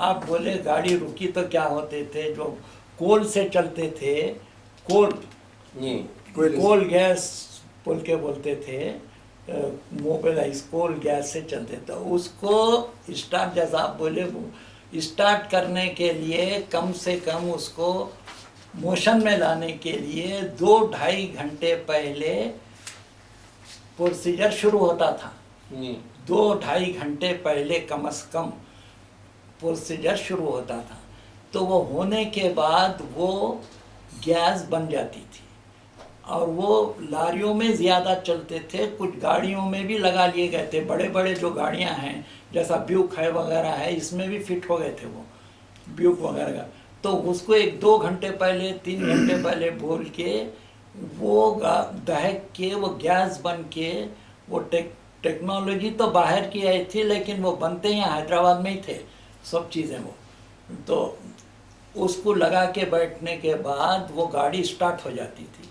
آپ بولے گاڑی رکی تو کیا ہوتے تھے جو کول سے چلتے تھے, کول گیس بول کے بولتے تھے, موبلائز کول گیس سے چلتے تھے. اس کو اسٹارٹ جیسا آپ بولے اسٹارٹ کرنے کے لیے کم سے کم اس کو موشن میں لانے کے لیے 2-2.5 گھنٹے پہلے پروسیجر شروع ہوتا تھا. 2-2.5 گھنٹے پہلے کم از کم پروسیجر شروع ہوتا تھا. تو وہ ہونے کے بعد وہ گیس بن جاتی تھی اور وہ لاریوں میں زیادہ چلتے تھے. کچھ گاڑیوں میں بھی لگا لیے گئے تھے. بڑے بڑے جو گاڑیاں ہیں جیسا بیوک ہے وغیرہ ہے, اس میں بھی فٹ ہو گئے تھے وہ بیوک وغیرہ کا. تو اس کو 1-2 گھنٹے پہلے 3 گھنٹے پہلے بول کے وہ دہک کے وہ گیس بن کے وہ ٹیکنالوجی تو باہر کی آئی تھی لیکن وہ بنتے یہاں حیدرآباد میں ہی تھے سب چیزیں. وہ تو اس کو لگا کے بیٹھنے کے بعد وہ گاڑی سٹارٹ ہو جاتی تھی.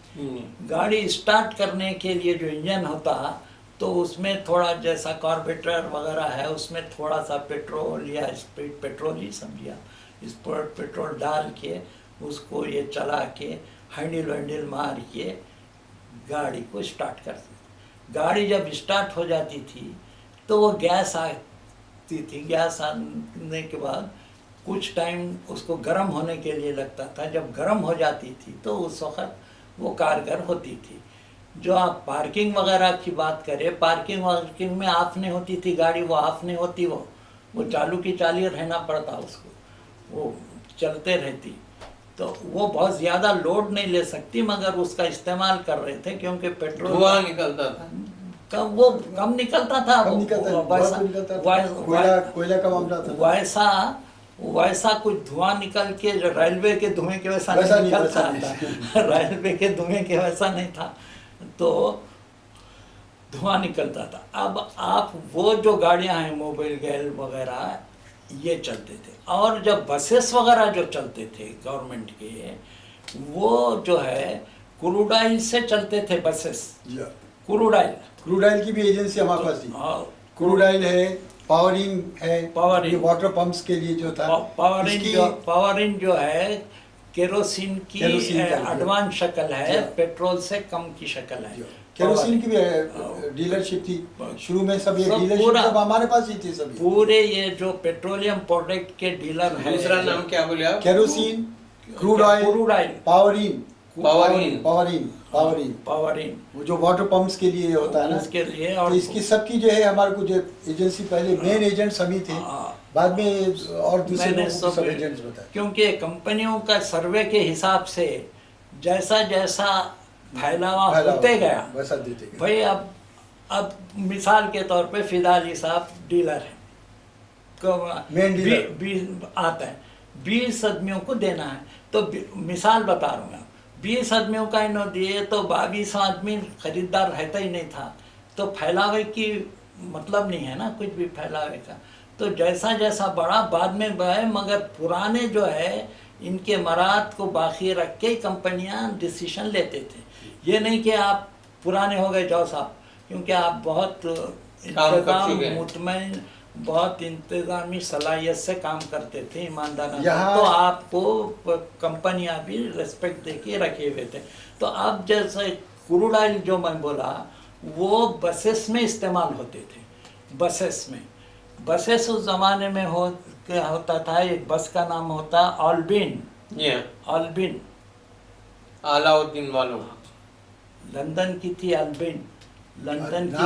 گاڑی سٹارٹ کرنے کے لیے جو انجن ہوتا تو اس میں تھوڑا جیسا کاربیٹر وغیرہ ہے اس میں تھوڑا سا پیٹرول یا اسپیڈ پیٹرول ہی سمجھیا اسپیڈ پیٹرول ڈال کے اس کو یہ چلا کے ہینڈل وینڈل مار کے گاڑی کو سٹارٹ کرتے. گاڑی جب سٹارٹ ہو جاتی تھی تو وہ گیس آتی تھی. گیس آنے کے بعد کچھ ٹائم اس کو گرم ہونے کے لیے لگتا تھا. جب گرم ہو جاتی تھی تو اس وقت وہ کارگر ہوتی تھی. جو آپ پارکنگ وغیرہ کی بات کریں, پارکنگ میں آف نہیں ہوتی تھی گاڑی, وہ آف نہیں ہوتی, وہ چالو کی چالی رہنا پڑتا اس کو, وہ چلتے رہتی. تو وہ بہت زیادہ لوڈ نہیں لے سکتی مگر اس کا استعمال کر رہے تھے کیونکہ پیٹرول دھواں نکلتا تھا. وہ کم نکلتا تھا. کوئلہ کا معاملہ تھا ویسا کچھ دھواں نکل کے جو ریلوے کے دھوئیں کے ویسا نہیں نکلتا تھا. ریلوے کے دھوئیں کے ویسا نہیں تھا تو دھواں نکلتا تھا. اب آپ وہ جو گاڑیاں ہیں موبائل گیل وغیرہ یہ چلتے تھے. اور جب بسیس وغیرہ جو چلتے تھے گورنمنٹ کے وہ جو ہے کروڈ آئل سے چلتے تھے بسیس. کروڈ آئل کی بھی ایجنسی ہمارے پاس تھی. کروڈ آئل ہے, پاورنگ ہے, واٹر پمپس کے لیے جو تھا. پاورنگ جو ہے کیروسین کی ایڈوانس شکل ہے, پیٹرول سے کم کی شکل ہے. کیروسین کی بھی ڈیلرشپ تھی شروع میں. سب یہ ڈیلرشپ ہمارے پاس ہی تھی. سب پورے یہ جو پیٹرولیم پروڈکٹ کے ڈیلر ہیں. دوسرا نام کیا بولے آپ؟ کیروسین, کروڈ آئل, پاورین وہ جو واٹر پمپس کے لیے ہوتا ہے نا, اس کے لیے. اور اس کی سب کی جو ہے ہمارے کو جو ایجنسی پہلے مین ایجنٹس ہم ہی تھے, بعد میں اور دوسرے لوگوں کو سب ایجنٹس بتائے. کیونکہ کمپنیوں کا سروے کے حساب سے جیسا جیسا پھیلاوا ہوتے گیا ویسا دیتے گئے. بھائی اب مثال کے طور پہ فدا علی صاحب ڈیلر ہیں, آتا ہے 20 آدمیوں کو دینا ہے. تو مثال بتا رہا ہوں 20 آدمیوں کا انہوں دیے تو 22 آدمی خریدار رہتا ہی نہیں تھا. تو پھیلاوے کی مطلب نہیں ہے نا کچھ بھی پھیلاوے کا. تو جیسا جیسا بڑا بعد میں بڑھے مگر پرانے جو ہے ان کے مراد کو باقی رکھ کے کمپنیاں ڈیسیشن لیتے تھے. یہ نہیں کہ آپ پرانے ہو گئے جاؤ صاحب, کیونکہ آپ بہت انتظام مطمئن بہت انتظامی صلاحیت سے کام کرتے تھے ایماندارانہ, تو آپ کو کمپنیاں بھی ریسپیکٹ دے کے رکھے ہوئے تھے. تو اب جیسے کروڈ آئل جو میں بولا وہ بسیس میں استعمال ہوتے تھے. بسیس اس زمانے میں ہوتا تھا. ایک بس کا نام ہوتا آلبین. علاء الدین والوں لندن کی تھی آلبین. لندن کی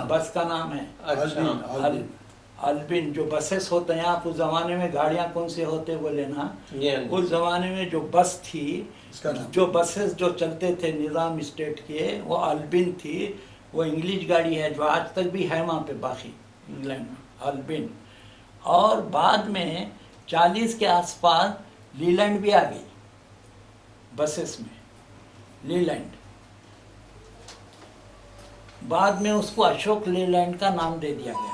بس کا نام ہے آلبین. جو بسیس ہوتے ہیں آپ اس زمانے میں گاڑیاں کون سے ہوتے وہ لینا. اس زمانے میں جو بس تھی, جو بسیس جو چلتے تھے نظام اسٹیٹ کے, وہ آلبین تھی. وہ انگلش گاڑی ہے جو آج تک بھی ہے وہاں پہ باقی انگلینڈ میں, آلبین. اور بعد میں 40 کے آس پاس لیلینڈ بھی آ گئی بسیس میں. لیلینڈ بعد میں اس کو اشوک لیلینڈ کا نام دے دیا گیا.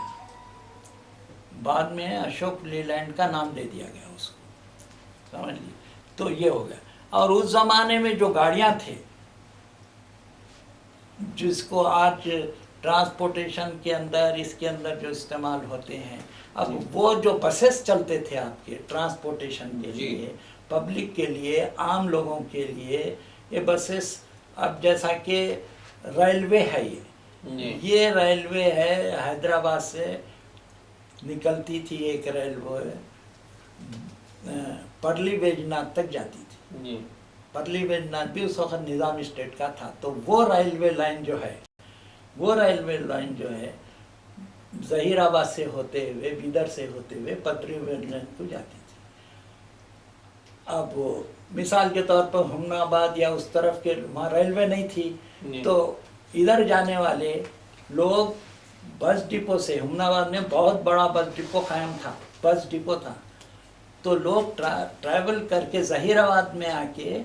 بعد میں اشوک لیلینڈ کا نام دے دیا گیا اس کو، سمجھ لیے؟ تو یہ ہو گیا. اور اس زمانے میں جو گاڑیاں تھے جس کو آج ٹرانسپورٹیشن کے اندر اس کے اندر جو استعمال ہوتے ہیں، اب وہ جو بسیس چلتے تھے آپ کے ٹرانسپورٹیشن کے لیے، پبلک کے لیے، عام لوگوں کے لیے، یہ بسیس اب جیسا کہ ریلوے ہے، یہ ریلوے ہے، حیدرآباد سے نکلتی تھی ایک ریلوے پرلی ویجناتھ تک جاتی تھی. پرلی ویجناتھ بھی اس وقت نظام اسٹیٹ کا تھا. تو وہ ریلوے لائن جو ہے ظہیر آباد سے ہوتے ہوئے، بیدر سے ہوتے ہوئے پرلی ویجناتھ کو جاتی تھی. اب مثال کے طور پر ہمن آباد یا اس طرف کے وہاں ریلوے نہیں تھی، تو ادھر جانے والے لوگ بس ڈپو سے، ہمن آباد میں بہت بڑا بس ڈپو قائم تھا، بس ڈپو تھا، تو لوگ ٹریول کر کے ظہیر آباد میں آ کے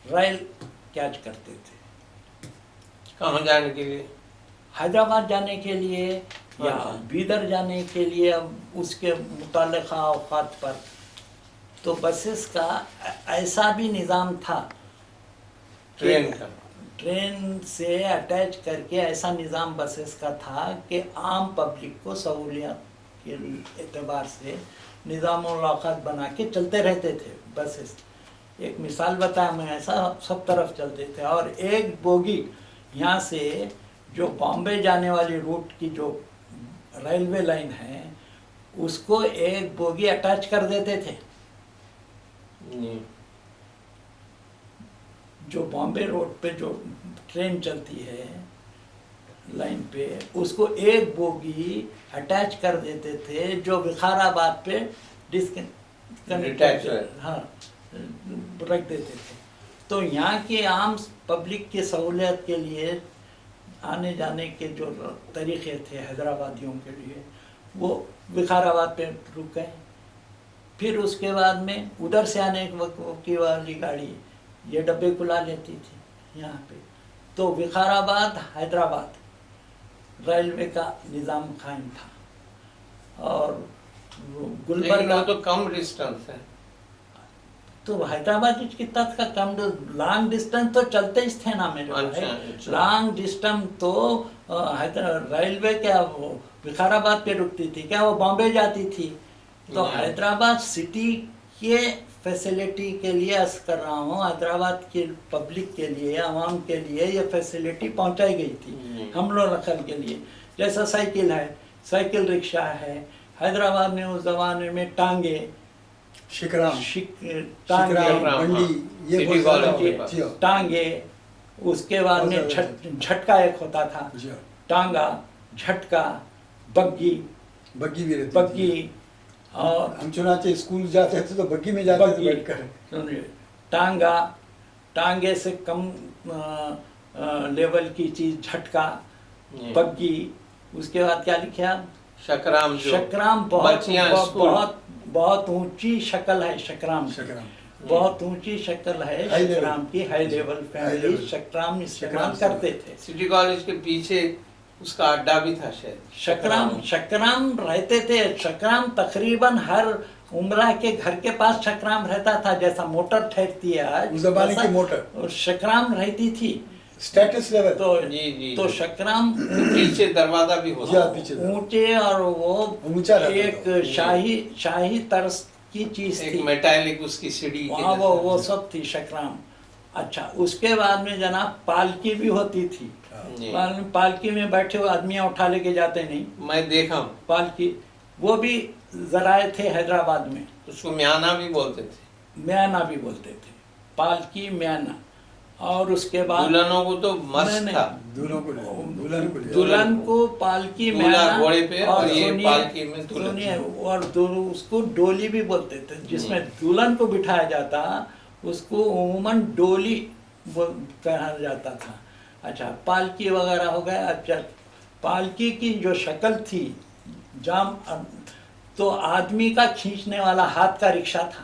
ریل کیچ کرتے تھے. کہاں جانے کے لیے؟ حیدرآباد جانے کے لیے یا بیدر جانے کے لیے، اس کے متعلقہ اوقات پر. تو بسیس کا ایسا بھی نظام تھا، ٹرین سے اٹیچ کر کے ایسا نظام بسیس کا تھا کہ عام پبلک کو سہولیات کے اعتبار سے نظام الاوقات بنا کے چلتے رہتے تھے بسیس. ایک مثال بتایا میں، ایسا سب طرف چلتے تھے. اور ایک بوگی یہاں سے جو بامبے جانے والی روٹ کی جو ریلوے لائن ہے، اس کو ایک بوگی اٹیچ کر دیتے تھے. جو بامبے روڈ پہ جو ٹرین چلتی ہے لائن پہ، اس کو ایک بوگی اٹیچ کر دیتے تھے جو وقار آباد پہ ہاں رکھ دیتے تھے. تو یہاں کے عام پبلک کی سہولیت کے لیے آنے جانے کے جو طریقے تھے حیدرآبادیوں کے لیے، وہ وقار آباد پہ رک گئے. پھر اس کے بعد میں ادھر سے آنے کی والی گاڑی یہ ڈبے کو لا لیتی تھی یہاں پہ. تو وقار آباد حیدرآباد ریلوے کا نظام قائم تھا. اور گلبرگہ تو کم ڈسٹنس ہے، تو حیدرآباد کتنا کا کم لانگ ڈسٹنس تو چلتے ہی تھے نا میرے بھائی. لانگ ڈسٹنس تو ریلوے کیا وقار آباد پہ رکتی تھی کیا، وہ بامبے جاتی تھی. تو حیدرآباد سٹی کے فیسلٹی کے لیے عرض کر رہا ہوں، حیدرآباد کی پبلک کے لیے، عوام کے لیے یہ فیسلٹی پہنچائی گئی تھی حمل و نقل کے لیے. جیسا سائیکل ہے، سائیکل رکشہ ہے. حیدرآباد میں اس زمانے میں ٹانگے، ٹانگے، اس کے بعد میں جھٹکا ایک ہوتا تھا، ٹانگا، جھٹکا، بگی اور ہم چنانچہ اسکول جاتے تھے تو بگی میں جاتے تھے بیٹھ کر. ٹانگا، ٹانگے سے کم لیول کی چیز جھٹکا، بگی. اس کے بعد کیا لکھے آپ؟ شکرام. بہت اونچی شکل ہے شکرام، بہت اونچی شکل ہے شکرام کی. ہائی لیول فیملی شکرام استعمال کرتے تھے. سٹی کالج کے پیچھے اس کا اڈا بھی تھا شاید. شکرام رہتے تھے. شکرام تقریباً ہر عمرہ کے گھر کے پاس شکرام رہتا تھا. جیسا موٹر ٹھہرتی ہے آج، زبانی کی موٹر شکرام رہتی تھی. اسٹیٹس لیول تو شکرام پیچھے دروازہ بھی ہوتا، اونچے، اور وہ ایک شاہی طرز کی چیز تھی، میٹالک اس کی سیڑھی، وہ سب تھی شکرام. اچھا، اس کے بعد میں جناب پالکی بھی ہوتی تھی. پالکی میں بیٹھے ہوئے آدمیاں اٹھا لے کے جاتے نہیں، میں دیکھا پالکی. وہ بھی ذرائع تھے حیدرآباد میں. اس کو میانہ بھی بولتے تھے، میانہ بھی بولتے تھے، پالکی میانہ. اور اس کے بعد دلہنوں کو تو مست تھا، دلہن کو پالکی میانہ، گھوڑے پہ، اور یہ پالکی میں اور اس کو ڈولی بھی بولتے تھے. جس میں دلہن کو بٹھایا جاتا اس کو عموماً ڈولی کہا جاتا تھا. اچھا، پالکی وغیرہ ہو گئے. اچھا، پالکی کی جو شکل تھی جام، تو آدمی کا کھینچنے والا ہاتھ کا رکشہ تھا.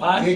5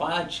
5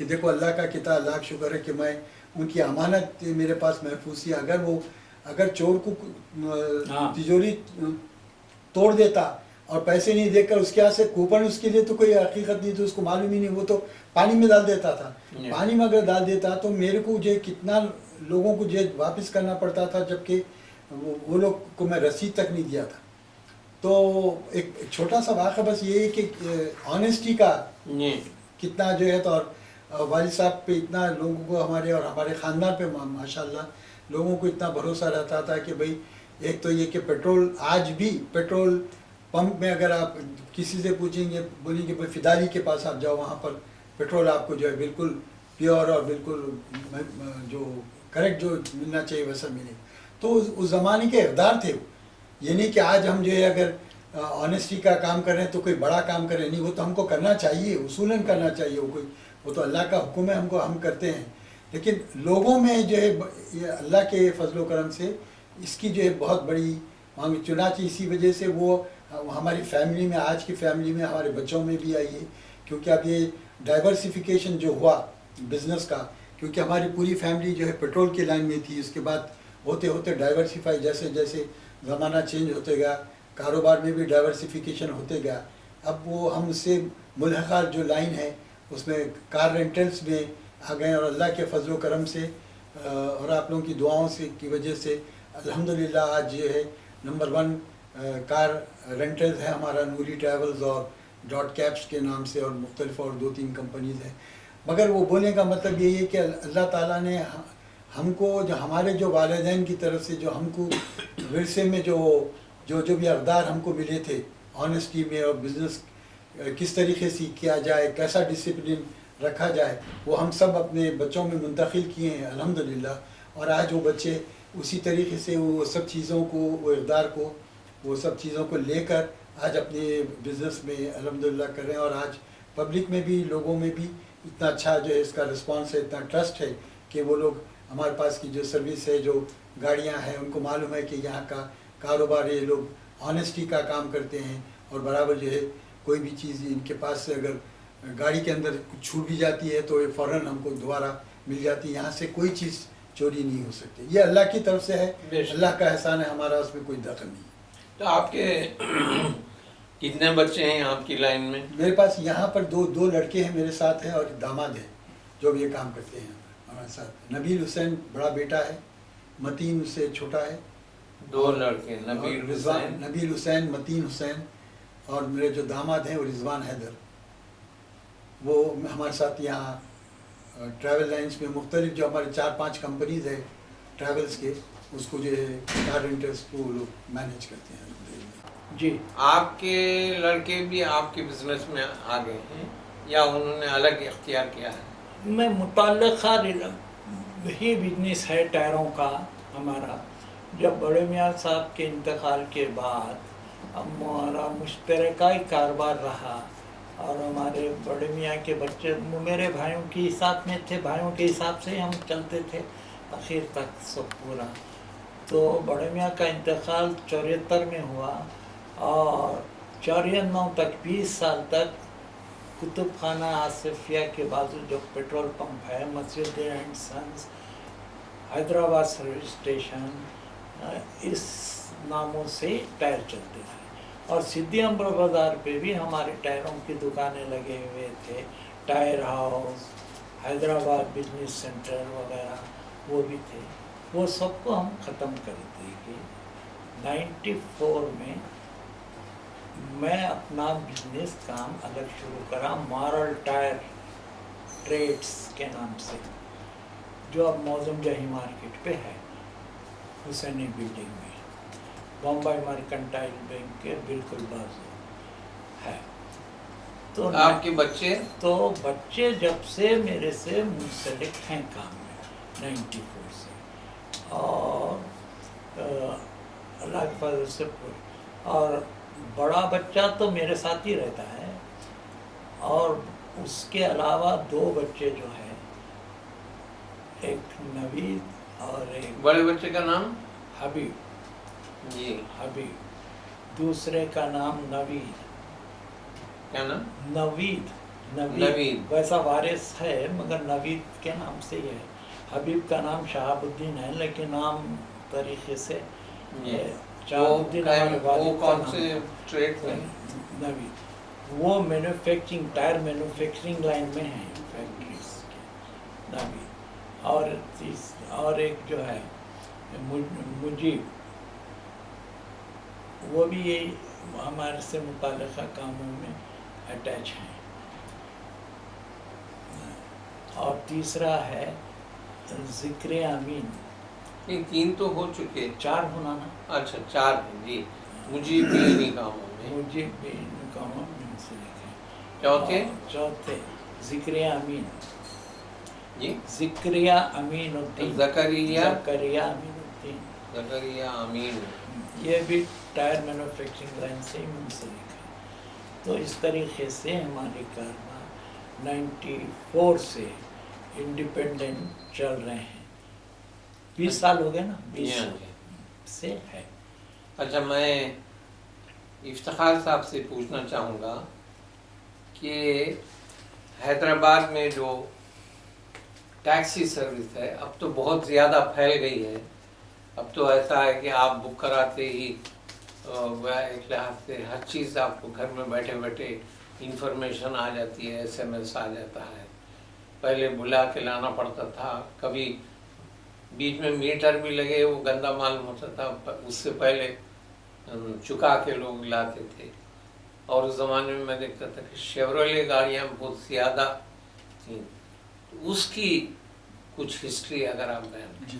کہ دیکھو اللہ کا کتنا لاکھ شکر ہے کہ میں ان کی امانت میرے پاس محفوظ تھی. اگر چور کو تجوری توڑ دیتا اور پیسے نہیں دے کر اس کے ہاتھ سے کوپن, اس کے لیے تو کوئی حقیقت نہیں, تو اس کو معلوم ہی نہیں, وہ تو پانی میں ڈال دیتا تھا. پانی میں اگر ڈال دیتا تو میرے کو جو کتنا لوگوں کو جو واپس کرنا پڑتا تھا, جبکہ وہ لوگ کو میں رسید تک نہیں دیا تھا. تو ایک چھوٹا سا واقعہ بس یہ ہے کہ آنیسٹی کا کتنا جو ہے, تو اور والد صاحب پہ اتنا لوگوں کو ہمارے اور ہمارے خاندان پہ ماشاءاللہ لوگوں کو اتنا بھروسہ رہتا تھا کہ بھئی ایک تو یہ کہ پیٹرول, آج بھی پیٹرول پمپ میں اگر آپ کسی سے پوچھیں گے, بولیں گے بھئی فداری کے پاس آپ جاؤ, وہاں پر پیٹرول آپ کو جو ہے بالکل پیور اور بالکل جو کریکٹ جو ملنا چاہیے ویسا ملے. تو اس زمانے کے اقدار تھے. یہ نہیں کہ آج ہم جو ہے اگر آنیسٹی کا کام کر رہے ہیں تو کوئی بڑا کام کر رہے ہیں, نہیں, وہ تو ہم کو کرنا چاہیے, اصولاً کرنا چاہیے. وہ تو اللہ کا حکم ہے, ہم کرتے ہیں. لیکن لوگوں میں جو ہے یہ اللہ کے فضل و کرم سے اس کی جو ہے بہت بڑی مانگ, چنانچہ اسی وجہ سے وہ ہماری فیملی میں, آج کی فیملی میں ہمارے بچوں میں بھی آئی ہے. کیونکہ اب یہ ڈائیورسیفیکیشن جو ہوا بزنس کا, کیونکہ ہماری پوری فیملی جو ہے پیٹرول کی لائن میں تھی, اس کے بعد ہوتے ہوتے ڈائیورسیفائی, جیسے جیسے زمانہ چینج ہوتے گیا, کاروبار میں بھی ڈائیورسیفیکیشن ہوتے گیا. اب وہ ہم سے ملحقہ جو لائن ہے اس میں کار رینٹلز میں آ گئے, اور اللہ کے فضل و کرم سے اور آپ لوگوں کی دعاؤں سے کی وجہ سے الحمدللہ آج یہ ہے نمبر 1 کار رینٹلز ہے ہمارا, نوری ٹریولز اور ڈاٹ کیپس کے نام سے, اور مختلف اور 2-3 کمپنیز ہیں. مگر وہ بولنے کا مطلب یہی ہے کہ اللہ تعالیٰ نے ہم کو ہمارے جو والدین کی طرف سے جو ہم کو ورثے میں جو بھی اقدار ہم کو ملے تھے آنیسٹی میں, اور بزنس کس طریقے سے کیا جائے, کیسا ڈسپلن رکھا جائے, وہ ہم سب اپنے بچوں میں منتقل کیے ہیں الحمدللہ. اور آج وہ بچے اسی طریقے سے وہ سب چیزوں کو, وہ اقدار کو, وہ سب چیزوں کو لے کر آج اپنے بزنس میں الحمدللہ کر رہے ہیں. اور آج پبلک میں بھی, لوگوں میں بھی اتنا اچھا جو ہے اس کا رسپانس ہے, اتنا ٹرسٹ ہے کہ وہ لوگ ہمارے پاس کی جو سروس ہے, جو گاڑیاں ہیں, ان کو معلوم ہے کہ یہاں کا کاروبار یہ لوگ آنیسٹی کا کام کرتے ہیں. اور برابر جو ہے کوئی بھی چیز ان کے پاس سے اگر گاڑی کے اندر کچھ چھوٹ بھی جاتی ہے تو یہ فوراً ہم کو دوبارہ مل جاتی ہے. یہاں سے کوئی چیز چوری نہیں ہو سکتی. یہ اللہ کی طرف سے ہے, اللہ کا احسان ہے, ہمارا اس میں کوئی دخل نہیں. تو آپ کے کتنے بچے ہیں آپ کی لائن میں؟ میرے پاس یہاں پر دو لڑکے ہیں میرے ساتھ ہیں, اور داماد ہیں جو بھی یہ کام کرتے ہیں ہمارے ساتھ. نبیل حسین بڑا بیٹا ہے, متین اس سے چھوٹا ہے. 2 لڑکے, نبیل حسین, متین حسین, اور میرے جو داماد ہیں وہ رضوان حیدر. وہ ہمارے ساتھ یہاں ٹریول لائنس میں مختلف جو ہمارے 4-5 کمپنیز ہیں ٹریولز کے, اس کو جو ہے کار رینٹلز کو وہ لوگ مینیج کرتے ہیں. جی, آپ کے لڑکے بھی آپ کے بزنس میں آ گئے ہیں یا انہوں نے الگ اختیار کیا ہے؟ میں متعلقہ ہی بزنس ہے ٹائروں کا ہمارا. جب بڑے میاں صاحب کے انتقال کے بعد ہمارا مشترکہ کاروبار رہا, اور ہمارے بڑے میاں کے بچے میرے بھائیوں کے حساب میں تھے, بھائیوں کے حساب سے ہم چلتے تھے آخر تک سب پورا. تو بڑے میاں کا انتقال 74 میں ہوا, اور 94 تک 20 سال تک کتب خانہ آصفیہ کے بازو جو پیٹرول پمپ ہے, مسجد and sons, Hyderabad service station, اس ناموں سے ٹائر چلتے تھے. اور صدیق امبر بازار پہ بھی ہمارے ٹائروں کی دکانیں لگے ہوئے تھے, tyre house, Hyderabad business centre وغیرہ وہ بھی تھے. وہ سب کو ہم ختم کر دیے کہ 94 میں میں اپنا بزنس کام الگ شروع کرا, مارل ٹائر ٹریڈز کے نام سے, جو اب موزم جہی مارکیٹ پہ ہے, حسینی بلڈنگ میں, بمبئی مرکنٹائل بینک کے بالکل بازو ہے. تو آپ کے بچے؟ تو بچے جب سے میرے سے منسلک ہیں کام میں 94 سے, اور اللہ کے فضل سے اور بڑا بچہ تو میرے ساتھ ہی رہتا ہے, اور اس کے علاوہ 2 بچے جو ہیں, ایک نوید اور ایک, بڑے بچے کا نام حبیب. جی, حبیب. دوسرے کا نام نوید. کیا نام؟ نوید. نوید ویسا وارث ہے مگر نوید کے نام سے ہی ہے. حبیب کا نام شہاب الدین ہے لیکن عام طریقے سے شہاب الدین ہمارے والد کا نام. نوید وہ مینوفیکچرنگ ٹائر مینوفیکچرنگ لائن میں ہیں فیکٹریز کے. نوید اور ایک جو ہے مجیب وہ بھی یہی ہمارے سے متعلقہ کاموں میں اٹیچ ہیں. اور تیسرا ہے ذکر امین. نہیں 3 تو ہو چکے. 4 ہونا نا. اچھا 4 ہیں جی. مجھے بھی انہیں کاموں میں. مجھے بھی ان کاموں میں سے لکھے. چوتھے ذکر امین. جی ذکریہ امین الدین. زکریا امین الدین. زکریا امین. یہ بھی ٹائر مینوفیکچرنگ لائن سے ہی منسلک ہے. تو اس طریقے سے ہمارے کاروبار 94 سے انڈیپینڈنٹ چل رہے ہیں. 20 سال ہو گئے نا. 20 سے ہے. اچھا میں افتخار صاحب سے پوچھنا چاہوں گا کہ حیدرآباد میں جو ٹیکسی سروس ہے اب تو بہت زیادہ پھیل گئی ہے. اب تو ایسا ہے کہ آپ بک کراتے ہی ایک لحاظ سے ہر چیز آپ کو گھر میں بیٹھے بیٹھے انفارمیشن آ جاتی ہے. SMS آ جاتا ہے. پہلے بلا کے لانا پڑتا تھا. کبھی بیچ میں میٹر بھی لگے وہ گندا معلوم ہوتا تھا. اس سے پہلے چکا کے لوگ لاتے تھے. اور اس زمانے میں دیکھتا تھا کہ شیورولے گاڑیاں بہت زیادہ تھیں. اس کی کچھ ہسٹری اگر آپ بیان. جی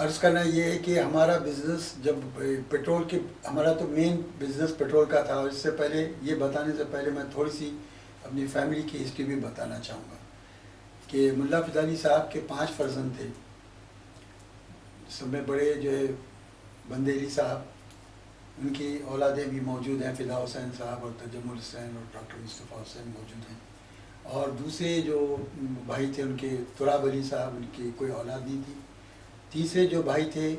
عرض کرنا یہ ہے کہ ہمارا بزنس جب پیٹرول کے ہمارا تو مین بزنس پیٹرول کا تھا. اور اس سے پہلے یہ بتانے سے پہلے میں تھوڑی سی اپنی فیملی کی ہسٹری بھی بتانا چاہوں گا کہ ملا فضالی صاحب کے 5 فرزند تھے. سب میں بڑے جو ہے بندیلی صاحب, ان کی اولادیں بھی موجود ہیں. فدا حسین صاحب اور تجمل حسین اور ڈاکٹر مصطفیٰ حسین موجود ہیں. اور دوسرے جو بھائی تھے ان کے تراب علی صاحب, ان کی کوئی اولاد نہیں تھی. تیسرے جو بھائی تھے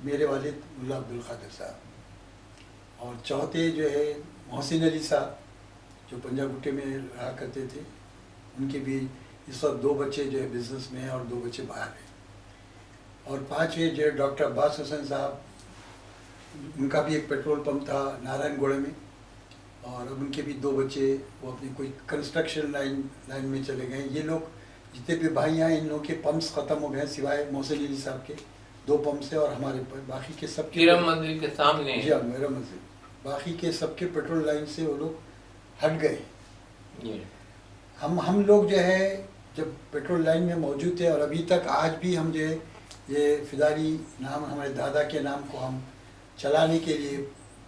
میرے والد ملا عبدالقادر صاحب. اور چوتھے جو ہے محسن علی صاحب جو پنجاب گٹے میں رہا کرتے تھے. ان کے بھی اس وقت 2 بچے جو ہے بزنس میں ہیں اور 2 بچے باہر ہیں. اور 5ویں جو ہے ڈاکٹر عباس حسین صاحب, ان کا بھی ایک پیٹرول پمپ تھا نارائن گوڑے میں. اور اب ان کے بھی 2 بچے وہ اپنی کوئی کنسٹرکشن لائن میں چلے گئے. یہ لوگ جتنے بھی بھائی ہیں ان لوگوں کے پمپس ختم ہو گئے سوائے محسن علی صاحب کے 2 پمپس ہیں. اور ہمارے باقی کے سب کے مندر کے سامنے. جی ہاں میرا منزل. باقی کے سب کے پیٹرول لائن سے وہ لوگ ہٹ گئے. ہم لوگ جو ہے جب پیٹرول لائن میں موجود تھے اور ابھی تک آج بھی ہم جو ہے یہ فضالی نام ہمارے دادا کے نام کو ہم چلانے کے لیے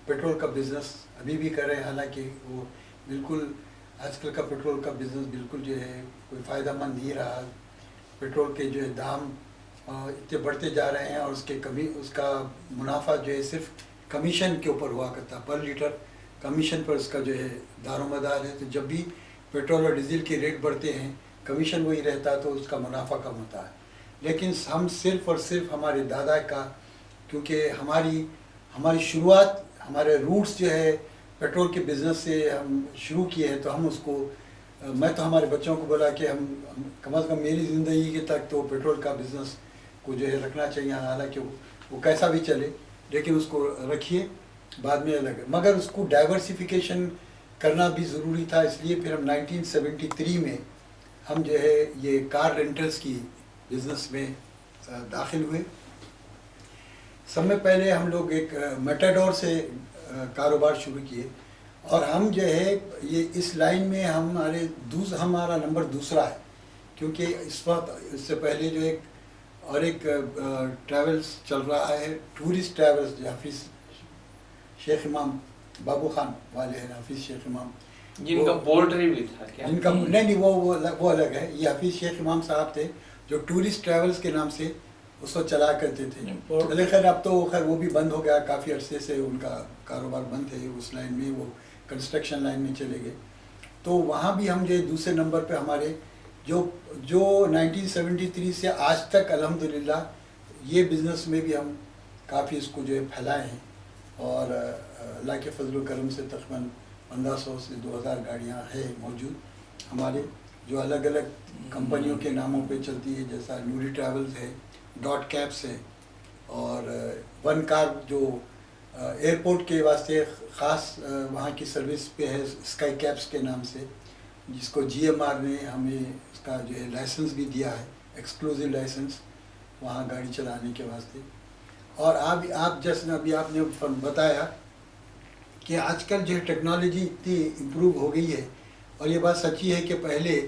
پیٹرول کا بزنس ابھی بھی کر رہے ہیں. حالانکہ وہ بالکل آج کل کا پیٹرول کا بزنس بالکل جو ہے کوئی فائدہ مند نہیں رہا. پیٹرول کے جو ہے دام اتنے بڑھتے جا رہے ہیں اور اس کا منافع جو ہے صرف کمیشن کے اوپر ہوا کرتا. پر لیٹر کمیشن پر اس کا جو ہے دار و مدار ہے. تو جب بھی پیٹرول اور ڈیزل کے ریٹ بڑھتے ہیں کمیشن وہی رہتا تو اس کا منافع کم ہوتا ہے. لیکن ہم صرف اور صرف ہمارے دادا کا, کیونکہ ہماری شروعات ہمارے روٹس جو ہے پیٹرول کے بزنس سے ہم شروع کیے ہیں. تو ہم اس کو میں تو ہمارے بچوں کو بولا کہ ہم کم از کم میری زندگی کے تک تو پیٹرول کا بزنس کو جو ہے رکھنا چاہیے. حالانکہ وہ کیسا بھی چلے لیکن اس کو رکھیے, بعد میں الگ ہے. مگر اس کو ڈائیورسیفیکیشن کرنا بھی ضروری تھا. اس لیے پھر ہم 1973 میں ہم جو ہے یہ کار رینٹلز کی بزنس میں داخل ہوئے. سب میں پہلے ہم لوگ ایک میٹاڈور سے کاروبار شروع کیے. اور ہم جو ہے یہ اس لائن میں ہمارا نمبر 2 ہے. کیونکہ اس وقت اس سے پہلے جو ایک ٹریولز چل رہا ہے, ٹورسٹ ٹریولز, جو حفیظ شیخ امام بابو خان والے ہیں. حفیظ شیخ امام جن کا پولٹری بھی تھا کیا؟ جن کا نہیں وہ الگ ہے. یہ حفیظ شیخ امام صاحب تھے جو ٹورسٹ ٹریولز کے نام سے اس وقت چلا کرتے تھے. لیکن اب تو خیر وہ بھی بند ہو گیا. کافی عرصے سے ان کا کاروبار بند ہے اس لائن میں. وہ کنسٹرکشن لائن میں چلے گئے. تو وہاں بھی ہم جو دوسرے نمبر پہ ہمارے جو 1973 سے آج تک الحمدللہ یہ بزنس میں بھی ہم کافی اس کو جو ہے پھیلائے ہیں. اور اللہ کے فضل و کرم سے تقریباً 1500 سے 2000 گاڑیاں ہیں موجود ہمارے، جو الگ الگ کمپنیوں کے ناموں پہ چلتی ہے، جیسا نوری ٹریولز ہے، ڈاٹ کیبس ہے، اور ون کار جو ایئرپورٹ کے واسطے خاص وہاں کی سروس پہ ہے اسکائی کیبس کے نام سے، جس کو جی ایم آر نے ہمیں اس کا جو ہے لائسنس بھی دیا ہے، ایکسکلوزیو لائسنس وہاں گاڑی چلانے کے واسطے۔ اور آپ جیسے ابھی آپ نے بتایا کہ آج کل جو ہے ٹیکنالوجی اتنی امپروو ہو گئی ہے، اور یہ بات سچی ہے کہ پہلے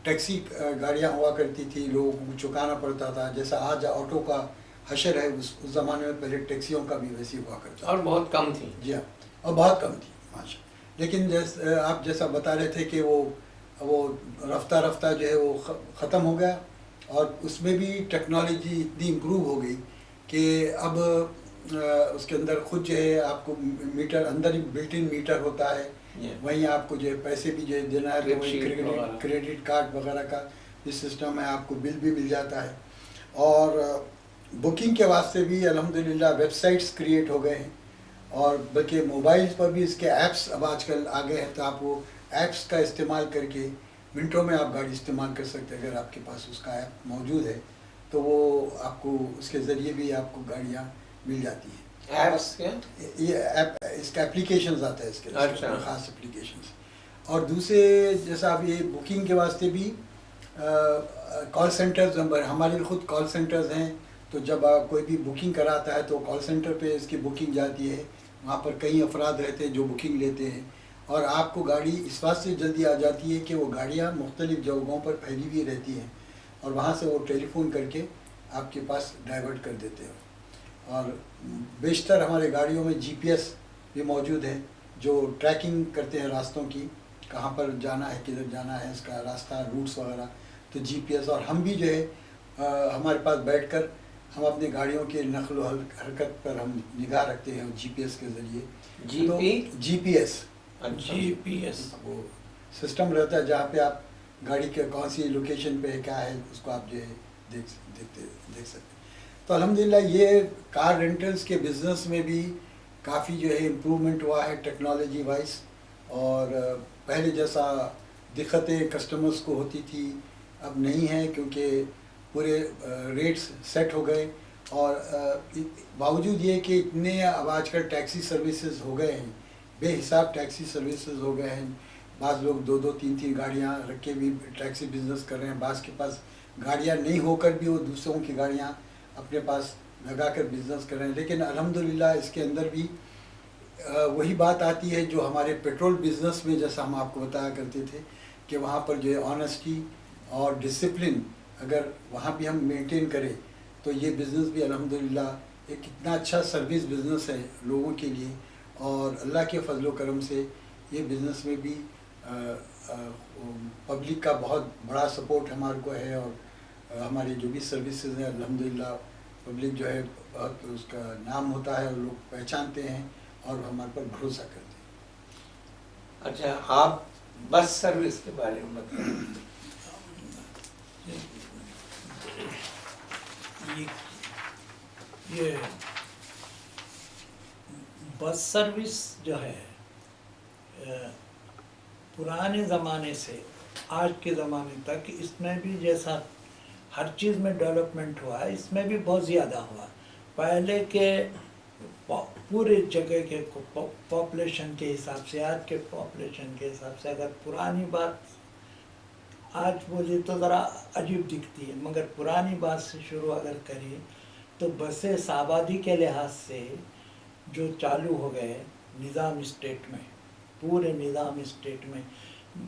ٹیکسی گاڑیاں ہوا کرتی تھی، لوگوں کو چکانا پڑتا تھا، جیسا آج آٹو کا حشر ہے، اس زمانے میں پہلے ٹیکسیوں کا بھی ویسی ہوا کرتا تھا، اور بہت کم تھی۔ جی ہاں، اور بہت کم تھی ماشاء۔ لیکن آپ جیسا بتا رہے تھے کہ وہ رفتہ رفتہ جو ہے وہ ختم ہو گیا، اور اس میں بھی ٹیکنالوجی اتنی امپروو ہو گئی کہ اب اس کے اندر خود جو ہے آپ کو میٹر اندر ہی بلٹ ان میٹر ہوتا ہے، وہیں آپ کو جو ہے پیسے بھی جو ہے دینا ہے تو وہیں کریڈٹ کارڈ وغیرہ کا بھی سسٹم ہے، آپ کو بل بھی مل جاتا ہے۔ اور بکنگ کے واسطے بھی الحمدللہ ویب سائٹس کریٹ ہو گئے ہیں، اور بلکہ موبائل پر بھی اس کے ایپس اب آج کل آ گئے ہیں، تو آپ وہ ایپس کا استعمال کر کے منٹوں میں آپ گاڑی استعمال کر سکتے ہیں۔ اگر آپ کے پاس اس کا ایپ موجود ہے تو وہ آپ کو اس کے ذریعے بھی آپ کو گاڑیاں مل جاتی ہیں۔ ایپس کیا؟ یہ ایپ اس کا اپلیکیشنز آتا ہے اس کے اچھا، خاص اپلیکیشنز۔ اور دوسرے جیسا اب یہ بکنگ کے واسطے بھی کال سینٹرز، ہمارے خود کال سینٹرز ہیں، تو جب کوئی بھی بکنگ کراتا ہے تو کال سینٹر پہ اس کی بکنگ جاتی ہے، وہاں پر کئی افراد رہتے ہیں جو بکنگ لیتے ہیں، اور آپ کو گاڑی اس بات سے جلدی آ جاتی ہے کہ وہ گاڑیاں مختلف جگہوں پر پھیلی ہوئی رہتی ہیں، اور وہاں سے وہ ٹیلی فون کر کے آپ کے پاس ڈائیورٹ کر دیتے ہیں۔ اور بیشتر ہمارے گاڑیوں میں جی پی ایس بھی موجود ہے، جو ٹریکنگ کرتے ہیں راستوں کی، کہاں پر جانا ہے، کدھر جانا ہے، اس کا راستہ، روٹس وغیرہ، تو جی پی ایس۔ اور ہم بھی جو ہے ہمارے پاس بیٹھ کر ہم اپنی گاڑیوں کے نقل و حرکت پر ہم نگاہ رکھتے ہیں جی پی ایس کے ذریعے۔ جی پی ایس، جی پی ایس وہ سسٹم رہتا ہے جہاں پہ آپ گاڑی کے کون سی لوکیشن پہ کیا ہے، اس کو آپ جو ہے دیکھ سکتے ہیں۔ تو الحمدللہ یہ کار رینٹلز کے بزنس میں بھی کافی جو ہے امپرومنٹ ہوا ہے ٹیکنالوجی وائز، اور پہلے جیسا دقتیں کسٹمرز کو ہوتی تھی اب نہیں ہے، کیونکہ پورے ریٹس سیٹ ہو گئے، اور باوجود یہ کہ اتنے اب آج کل ٹیکسی سروسز ہو گئے ہیں، بے حساب ٹیکسی سروسز ہو گئے ہیں، بعض لوگ 2-3 گاڑیاں رکھ کے بھی ٹیکسی بزنس کر رہے ہیں، بعض کے پاس گاڑیاں نہیں ہو کر بھی وہ دوسروں کی گاڑیاں اپنے پاس لگا کر بزنس کر رہے ہیں۔ لیکن الحمدللہ اس کے اندر بھی وہی بات آتی ہے جو ہمارے پیٹرول بزنس میں، جیسا ہم آپ کو بتایا کرتے تھے کہ وہاں پر جو ہے آنیسٹی اور ڈسپلن اگر وہاں بھی ہم مینٹین کریں تو یہ بزنس بھی الحمدللہ ایک اتنا اچھا سروس بزنس ہے لوگوں کے لیے، اور اللہ کے فضل و کرم سے یہ بزنس میں بھی پبلک کا بہت بڑا سپورٹ ہمارے کو ہے، اور ہماری جو بھی سروسز ہیں الحمدللہ پبلک جو ہے بہت اس کا نام ہوتا ہے، اور لوگ پہچانتے ہیں اور ہمارے پر بھروسہ کرتے ہیں۔ اچھا، آپ بس سروس کے بارے میں بتائیں۔ یہ بس سروس جو ہے پرانے زمانے سے آج کے زمانے تک، اس میں بھی جیسا ہر چیز میں ڈیولپمنٹ ہوا ہے، اس میں بھی بہت زیادہ ہوا۔ پہلے کے پورے جگہ کے پاپولیشن کے حساب سے، آج کے پاپولیشن کے حساب سے، اگر پرانی بات آج بولی تو ذرا عجیب دکھتی ہے، مگر پرانی بات سے شروع اگر کریں تو بسیں آبادی کے لحاظ سے جو چالو ہو گئے نظام اسٹیٹ میں، پورے نظام اسٹیٹ میں،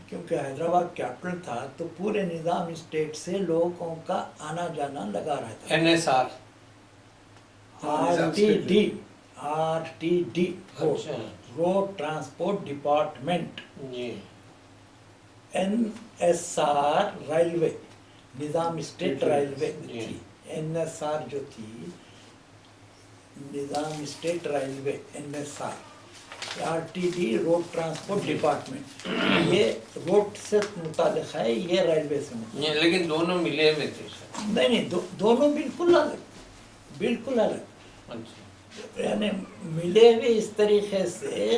کیونکہ حیدرآباد کیپٹل تھا تو پورے نظام اسٹیٹ سے لوگوں کا آنا جانا لگا رہتا، N S R, R T D road transport department, جی، N S R railway, Nizam state railway تھی، این ایس آر جو تھی Nizam state railway, N S R T D road transport department, یہ روڈ سے متعلق ہے، یہ ریلوے سے متعلق، لیکن دونوں ملے ہوئے تھے سر۔ نہیں، دونوں بالکل الگ، بالکل الگ، اچھا، یعنی ملے ہوئے اس طریقے سے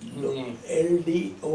LDO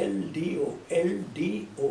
LDO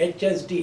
HSD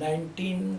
19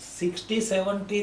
60-70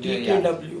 DKW।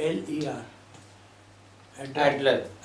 ADLER,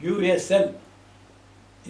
USL,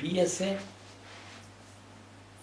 BSA,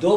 2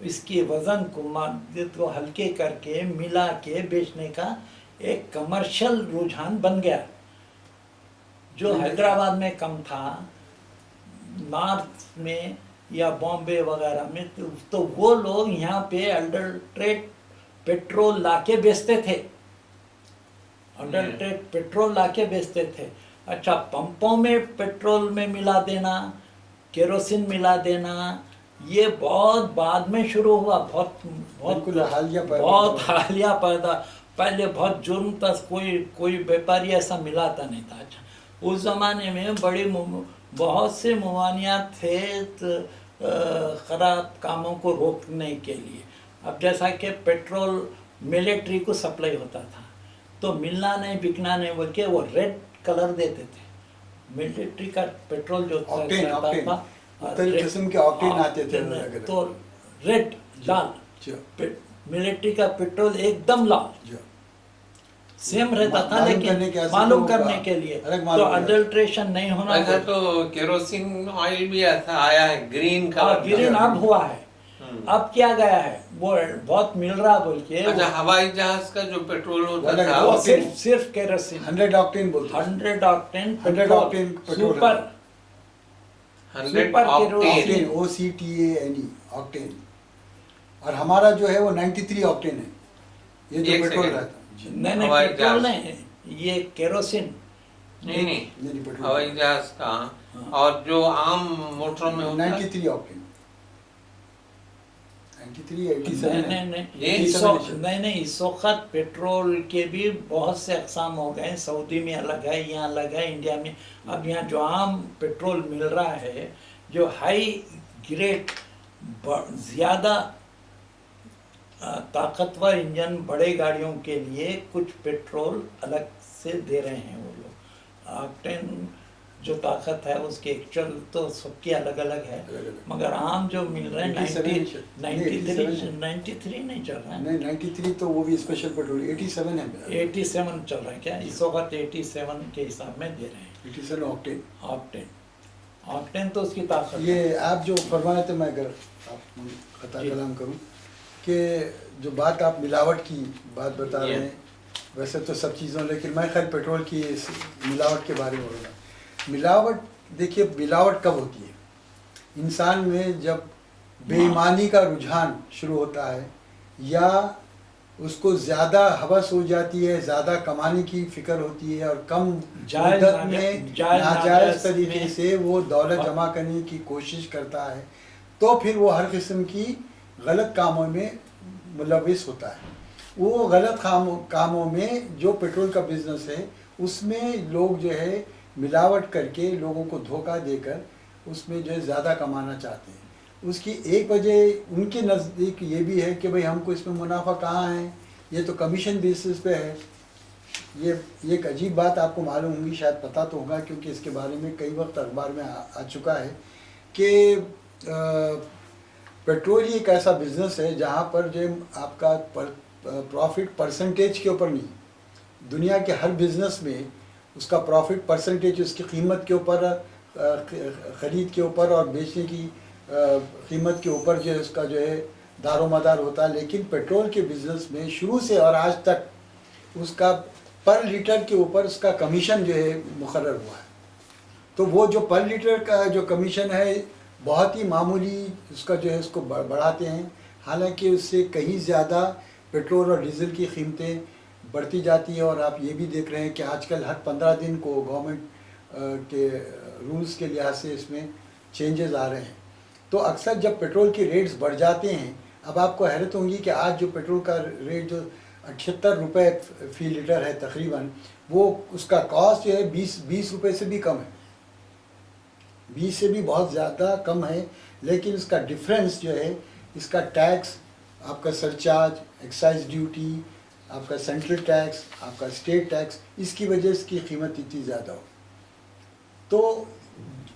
اس کی وزن کو مادت کو ہلکے کر کے ملا کے بیچنے کا ایک کمرشل رجحان بن گیا جو حیدرآباد میں کم تھا، نارتھ میں یا بامبے وغیرہ میں تو وہ لوگ یہاں پہ اڈلٹریٹ پیٹرول لا کے بیچتے تھے، اڈلٹریٹ پیٹرول لا کے بیچتے تھے۔ اچھا، پمپوں میں پیٹرول میں ملا دینا، کیروسین ملا دینا، یہ بہت بعد میں شروع ہوا، بالکل حالیہ پیدا بہت حالیہ پیدا، پہلے بہت جرم تھا، کوئی بیپاری ایسا ملاتا نہیں تھا۔ اچھا، اس زمانے میں بہت سے ممانعات تھے خراب کاموں کو روکنے کے لیے۔ اب جیسا کہ پیٹرول ملٹری کو سپلائی ہوتا تھا تو ملنا نہیں بکنا نہیں بول کے وہ ریڈ کلر دیتے تھے، ملٹری کا پیٹرول جو آکٹین مختلف قسم کے آکٹین آتے تھے تو ریڈ لال، ملٹری کا پیٹرول ایک دم لال سیم رہتا تھا، لیکن معلوم کرنے کے لیے تو اڈلٹریشن نہیں ہونا۔ اچھا، تو کیروسین آئل بھی ایسا آیا ہے گرین کلر، گرین اب ہوا ہے، اب کیا گیا ہے وہ بہت مل رہا بول کے۔ اچھا، ہوائی جہاز کا جو پیٹرول ہوتا تھا وہ صرف کیروسین 100 آکٹین بولتے ہیں، 100 octane 100 octane petrol, super 100 octane OCTANE octane, اور ہمارا جو ہے وہ 93 آکٹین ہے، یہ جو پیٹرول رہتا ہے۔ نہیں پیٹرول نہیں، یہ کیروسین نہیں ہوائی جہاز کا، اور جو عام موٹروں میں ہوتا ہے 93 آکٹین، 93 87 نہیں، اس وقت پیٹرول کے بھی بہت سے اقسام ہو گئے، سعودی میں الگ ہے، یہاں الگ ہے، انڈیا میں۔ اب یہاں جو عام پیٹرول مل رہا ہے، جو ہائی گریڈ زیادہ طاقتور انجن بڑے گاڑیوں کے لیے کچھ پیٹرول الگ سے دے رہے ہیں وہ لوگ۔ آکٹین جو طاقت ہے اس کی ایکچوئل تو سب کی الگ الگ ہے، مگر عام جو مل رہے ہیں 93 نہیں چل رہا ہے، نہیں 93 تو وہ بھی اسپیشل پیٹرول 87 ہے، 87 چل رہا ہے کیا اس وقت؟ 87 کے حساب میں دے رہے ہیں 87 آکٹین۔ آکٹین تو اس کی طاقت۔ یہ آپ جو فرمائے تھے، میں اگر آپ خطا کلام کروں کہ جو بات آپ ملاوٹ کی بات بتا رہے ہیں، ویسے تو سب چیزوں، لیکن میں خیر پیٹرول کی ملاوٹ کے بارے میں بولوں گا۔ ملاوٹ دیکھیے، ملاوٹ کب ہوتی ہے؟ انسان میں جب بے ایمانی کا رجحان شروع ہوتا ہے، یا اس کو زیادہ ہوس ہو جاتی ہے، زیادہ کمانے کی فکر ہوتی ہے، اور کم مدت میں ناجائز طریقے سے وہ دولت جمع کرنے کی کوشش کرتا ہے، تو پھر وہ ہر قسم کی غلط کاموں میں ملوث ہوتا ہے۔ وہ غلط کاموں میں جو پیٹرول کا بزنس ہے، اس میں لوگ جو ہے ملاوٹ کر کے لوگوں کو دھوکہ دے کر اس میں جو ہے زیادہ کمانا چاہتے ہیں۔ اس کی ایک وجہ ان کے نزدیک یہ بھی ہے کہ بھئی ہم کو اس میں منافع کہاں ہے، یہ تو کمیشن بیسس پہ ہے۔ یہ ایک عجیب بات آپ کو معلوم ہوگی، شاید پتہ تو ہوگا کیونکہ اس کے بارے میں کئی وقت اخبار میں آ چکا ہے کہ پیٹرول ہی ایک ایسا بزنس ہے جہاں پر جو آپ کا پروفٹ پرسنٹیج کے اوپر نہیں، دنیا کے ہر بزنس میں اس کا پروفٹ پرسنٹیج اس کی قیمت کے اوپر، خرید کے اوپر اور بیچنے کی قیمت کے اوپر جو ہے اس کا جو ہے دار و مدار ہوتا ہے۔ لیکن پیٹرول کے بزنس میں شروع سے اور آج تک اس کا پر لیٹر کے اوپر اس کا کمیشن جو ہے مقرر ہوا ہے، تو وہ جو پر لیٹر کا جو کمیشن ہے بہت ہی معمولی اس کا جو ہے اس کو بڑھاتے ہیں، حالانکہ اس سے کہیں زیادہ پیٹرول اور ڈیزل کی قیمتیں بڑھتی جاتی ہیں۔ اور آپ یہ بھی دیکھ رہے ہیں کہ آج کل ہر 15 دن کو گورنمنٹ کے رولز کے لحاظ سے اس میں چینجز آ رہے ہیں، تو اکثر جب پیٹرول کی ریٹس بڑھ جاتے ہیں، اب آپ کو حیرت ہوگی کہ آج جو پیٹرول کا ریٹ جو 78 روپے فی لیٹر ہے تقریباً، وہ اس کا کاسٹ جو ہے 20 روپے سے بھی کم ہے، 20 سے بھی بہت زیادہ کم ہے، لیکن اس کا ڈفرینس جو ہے اس کا ٹیکس، آپ کا سرچارج، ایکسائز ڈیوٹی، آپ کا سینٹرل ٹیکس، آپ کا اسٹیٹ ٹیکس، اس کی وجہ اس کی قیمت اتنی زیادہ ہو۔ تو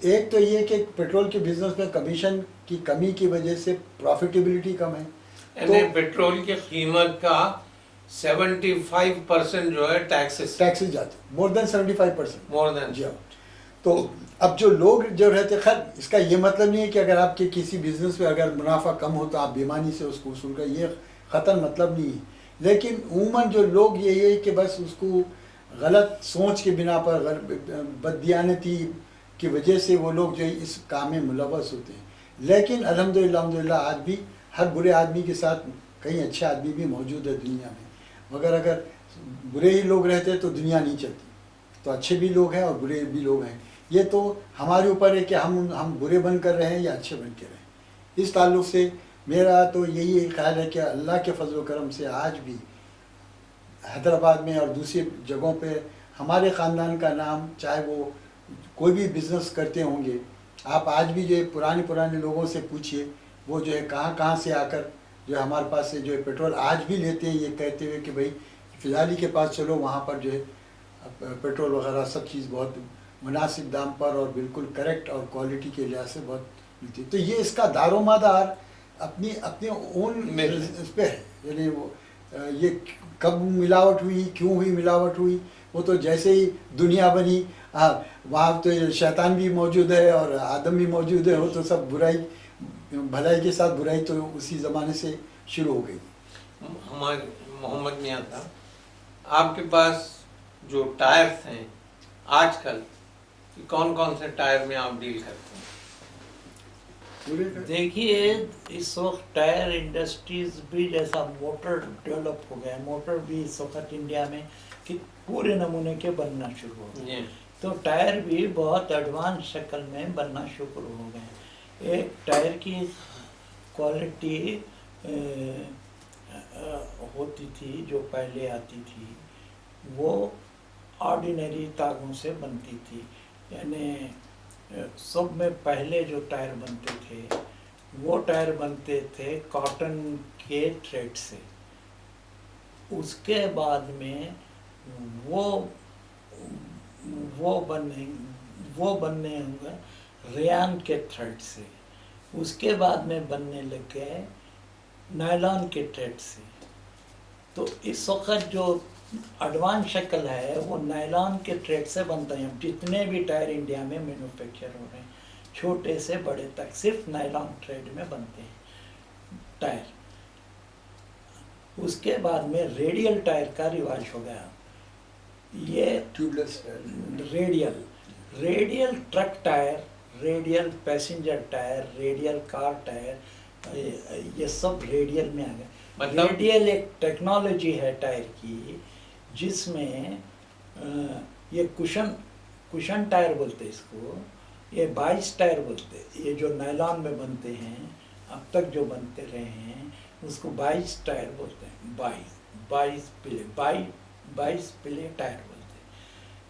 ایک تو یہ کہ پیٹرول کے بزنس میں کمیشن کی کمی کی وجہ سے پروفیٹیبلٹی کم ہے، یعنی پیٹرول کی قیمت کا 75% جو ہے ٹیکسز جاتے، مور دین 75%، مور دین۔ جی ہاں۔ تو اب جو لوگ جو رہتے، خیر اس کا یہ مطلب نہیں ہے کہ اگر آپ کے کسی بزنس میں اگر منافع کم ہو تو آپ بیمانی سے اس کو وصول کریں، یہ قطعاً مطلب نہیں ہے. لیکن عموماً جو لوگ یہ ہے کہ بس اس کو غلط سوچ کے بنا پر، بددیانتی کی وجہ سے وہ لوگ جو ہے اس کام میں ملوث ہوتے ہیں. لیکن الحمدللہ آج بھی ہر برے آدمی کے ساتھ کئی اچھے آدمی بھی موجود ہے دنیا میں. مگر اگر برے ہی لوگ رہتے تو دنیا نہیں چلتی. تو اچھے بھی لوگ ہیں اور برے بھی لوگ ہیں. یہ تو ہمارے اوپر ہے کہ ہم برے بن کر رہیں یا اچھے بن کے رہیں. اس تعلق سے میرا تو یہی خیال ہے کہ اللہ کے فضل و کرم سے آج بھی حیدرآباد میں اور دوسری جگہوں پہ ہمارے خاندان کا نام، چاہے وہ کوئی بھی بزنس کرتے ہوں گے، آپ آج بھی جو ہے پرانے لوگوں سے پوچھئے، وہ جو ہے کہاں سے آ کر جو ہے ہمارے پاس سے جو ہے پیٹرول آج بھی لیتے ہیں، یہ کہتے ہوئے کہ بھائی فضالی کے پاس چلو، وہاں پر جو ہے پیٹرول وغیرہ سب چیز بہت مناسب دام پر اور بالکل کریکٹ اور کوالٹی کے لحاظ سے بہت ملتی ہے. تو یہ اس کا دار و مدار اپنے اون اس پہ ہے. یعنی وہ یہ کب ملاوٹ ہوئی، کیوں ہوئی ملاوٹ ہوئی، وہ تو جیسے ہی دنیا بنی وہاں تو شیطان بھی موجود ہے اور آدم بھی موجود ہے. وہ تو سب بھلائی کے ساتھ برائی تو اسی زمانے سے شروع ہو گئی. ہمارے محمد میاں صاحب، آپ کے پاس جو ٹائرز ہیں آج کل کون سے ٹائر میں آپ ڈیل کرتے ہیں؟ دیکھیے اس وقت ٹائر انڈسٹریز بھی جیسا موٹر ڈیولپ ہو گیا، موٹر بھی اس وقت انڈیا میں کہ پورے نمونے کے بننا شروع ہو گئے. تو ٹائر بھی بہت ایڈوانس شکل میں بننا شروع ہو گئے. ایک ٹائر کی کوالٹی ہوتی تھی جو پہلے آتی تھی، وہ آرڈینری تاگوں سے بنتی تھی. یعنی سب میں پہلے جو ٹائر بنتے تھے وہ ٹائر بنتے تھے کاٹن کے تھریڈ سے. اس کے بعد میں وہ بننے ہوں ریان کے تھریڈ سے. اس کے بعد میں بننے لگ گئے نائلان کے تھریڈ سے. تو اس وقت جو ایڈوانس شکل ہے وہ نائلان کے تھریڈ سے بنتا ہے. جتنے بھی ٹائر انڈیا میں مینوفیکچر ہو رہے ہیں چھوٹے سے بڑے تک صرف نائلان تھریڈ میں بنتے ہیں ٹائر. اس کے بعد میں ریڈیل ٹائر کا رواج ہو گیا. یہ tubeless radial truck tyre, radial passenger tyre, radial car tyre, یہ سب ریڈیل میں آ گئے. ریڈیل ایک ٹیکنالوجی ہے ٹائر کی جس میں یہ کشن ٹائر بولتے اس کو، یہ 22 ٹائر بولتے. یہ جو نائلان میں بنتے ہیں اب تک جو بنتے رہے ہیں اس کو 22 ٹائر بولتے ہیں. 22 پلے ٹائر بولتے ہیں.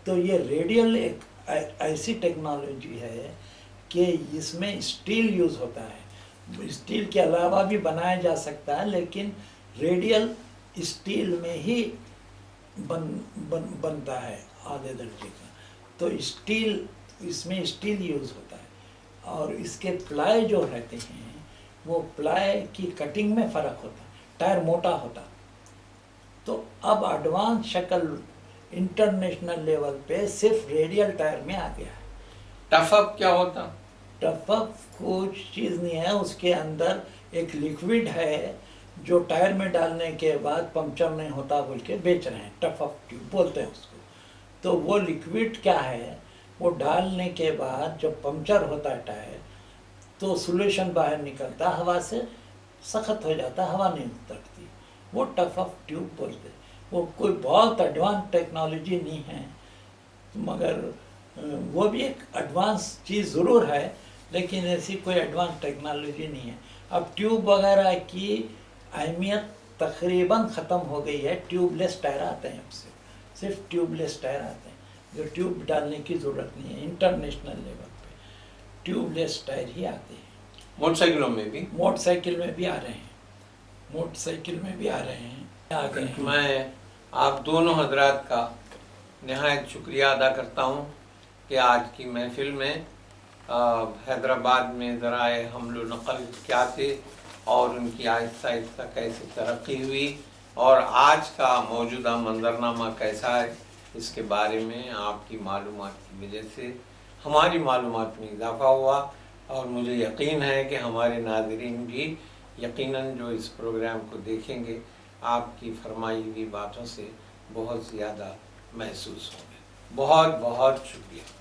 تو یہ ریڈیل ایک ایسی ٹیکنالوجی ہے کہ اس میں اسٹیل یوز ہوتا ہے. اسٹیل کے علاوہ بھی بنایا جا سکتا ہے لیکن ریڈیل اسٹیل میں ہی بنتا ہے آدھے درجے کا. تو اس میں اسٹیل یوز ہوتا ہے اور اس کے پلائے جو رہتے ہیں وہ پلائے کی کٹنگ میں فرق ہوتا ہے. ٹائر موٹا ہوتا. تو اب ایڈوانس شکل انٹرنیشنل لیول پہ صرف ریڈیل ٹائر میں آ گیا ہے. ٹف اپ کیا ہوتا؟ ٹف اپ کچھ چیز نہیں ہے. اس کے اندر ایک لیکوڈ ہے جو ٹائر میں ڈالنے کے بعد پنکچر نہیں ہوتا بول کے بیچ رہے ہیں. ٹف اپ ٹیوب بولتے ہیں اس کو. تو وہ لیکوڈ کیا ہے، وہ ڈالنے کے بعد جب پنکچر ہوتا ہے ٹائر تو سولوشن باہر نکلتا، ہوا سے سخت ہو جاتا، ہوا نہیں اترتی. وہ ٹف اپ ٹیوب بولتے. وہ کوئی بہت ایڈوانس ٹیکنالوجی نہیں ہے مگر وہ بھی ایک ایڈوانس چیز ضرور ہے لیکن ایسی کوئی ایڈوانس ٹیکنالوجی نہیں ہے. اب ٹیوب وغیرہ کی اہمیت تقریباً ختم ہو گئی ہے. ٹیوب لیس ٹائر آتے ہیں اب سے، صرف ٹیوب لیس ٹائر آتے ہیں جو ٹیوب ڈالنے کی ضرورت نہیں ہے. انٹرنیشنل لیول پہ ٹیوب لیس ٹائر ہی آتے ہیں. موٹر سائیکلوں میں بھی آ رہے ہیں. موٹر سائیکل میں بھی آ رہے ہیں. آگے میں آپ دونوں حضرات کا نہایت شکریہ ادا کرتا ہوں کہ آج کی محفل میں حیدرآباد میں ذرائع حمل و نقل کیا تھے اور ان کی آہستہ آہستہ کیسے ترقی ہوئی اور آج کا موجودہ منظرنامہ کیسا ہے، اس کے بارے میں آپ کی معلومات کی وجہ سے ہماری معلومات میں اضافہ ہوا، اور مجھے یقین ہے کہ ہمارے ناظرین بھی یقیناً جو اس پروگرام کو دیکھیں گے آپ کی فرمائی ہوئی باتوں سے بہت زیادہ محسوس ہوں گے۔ بہت بہت شکریہ۔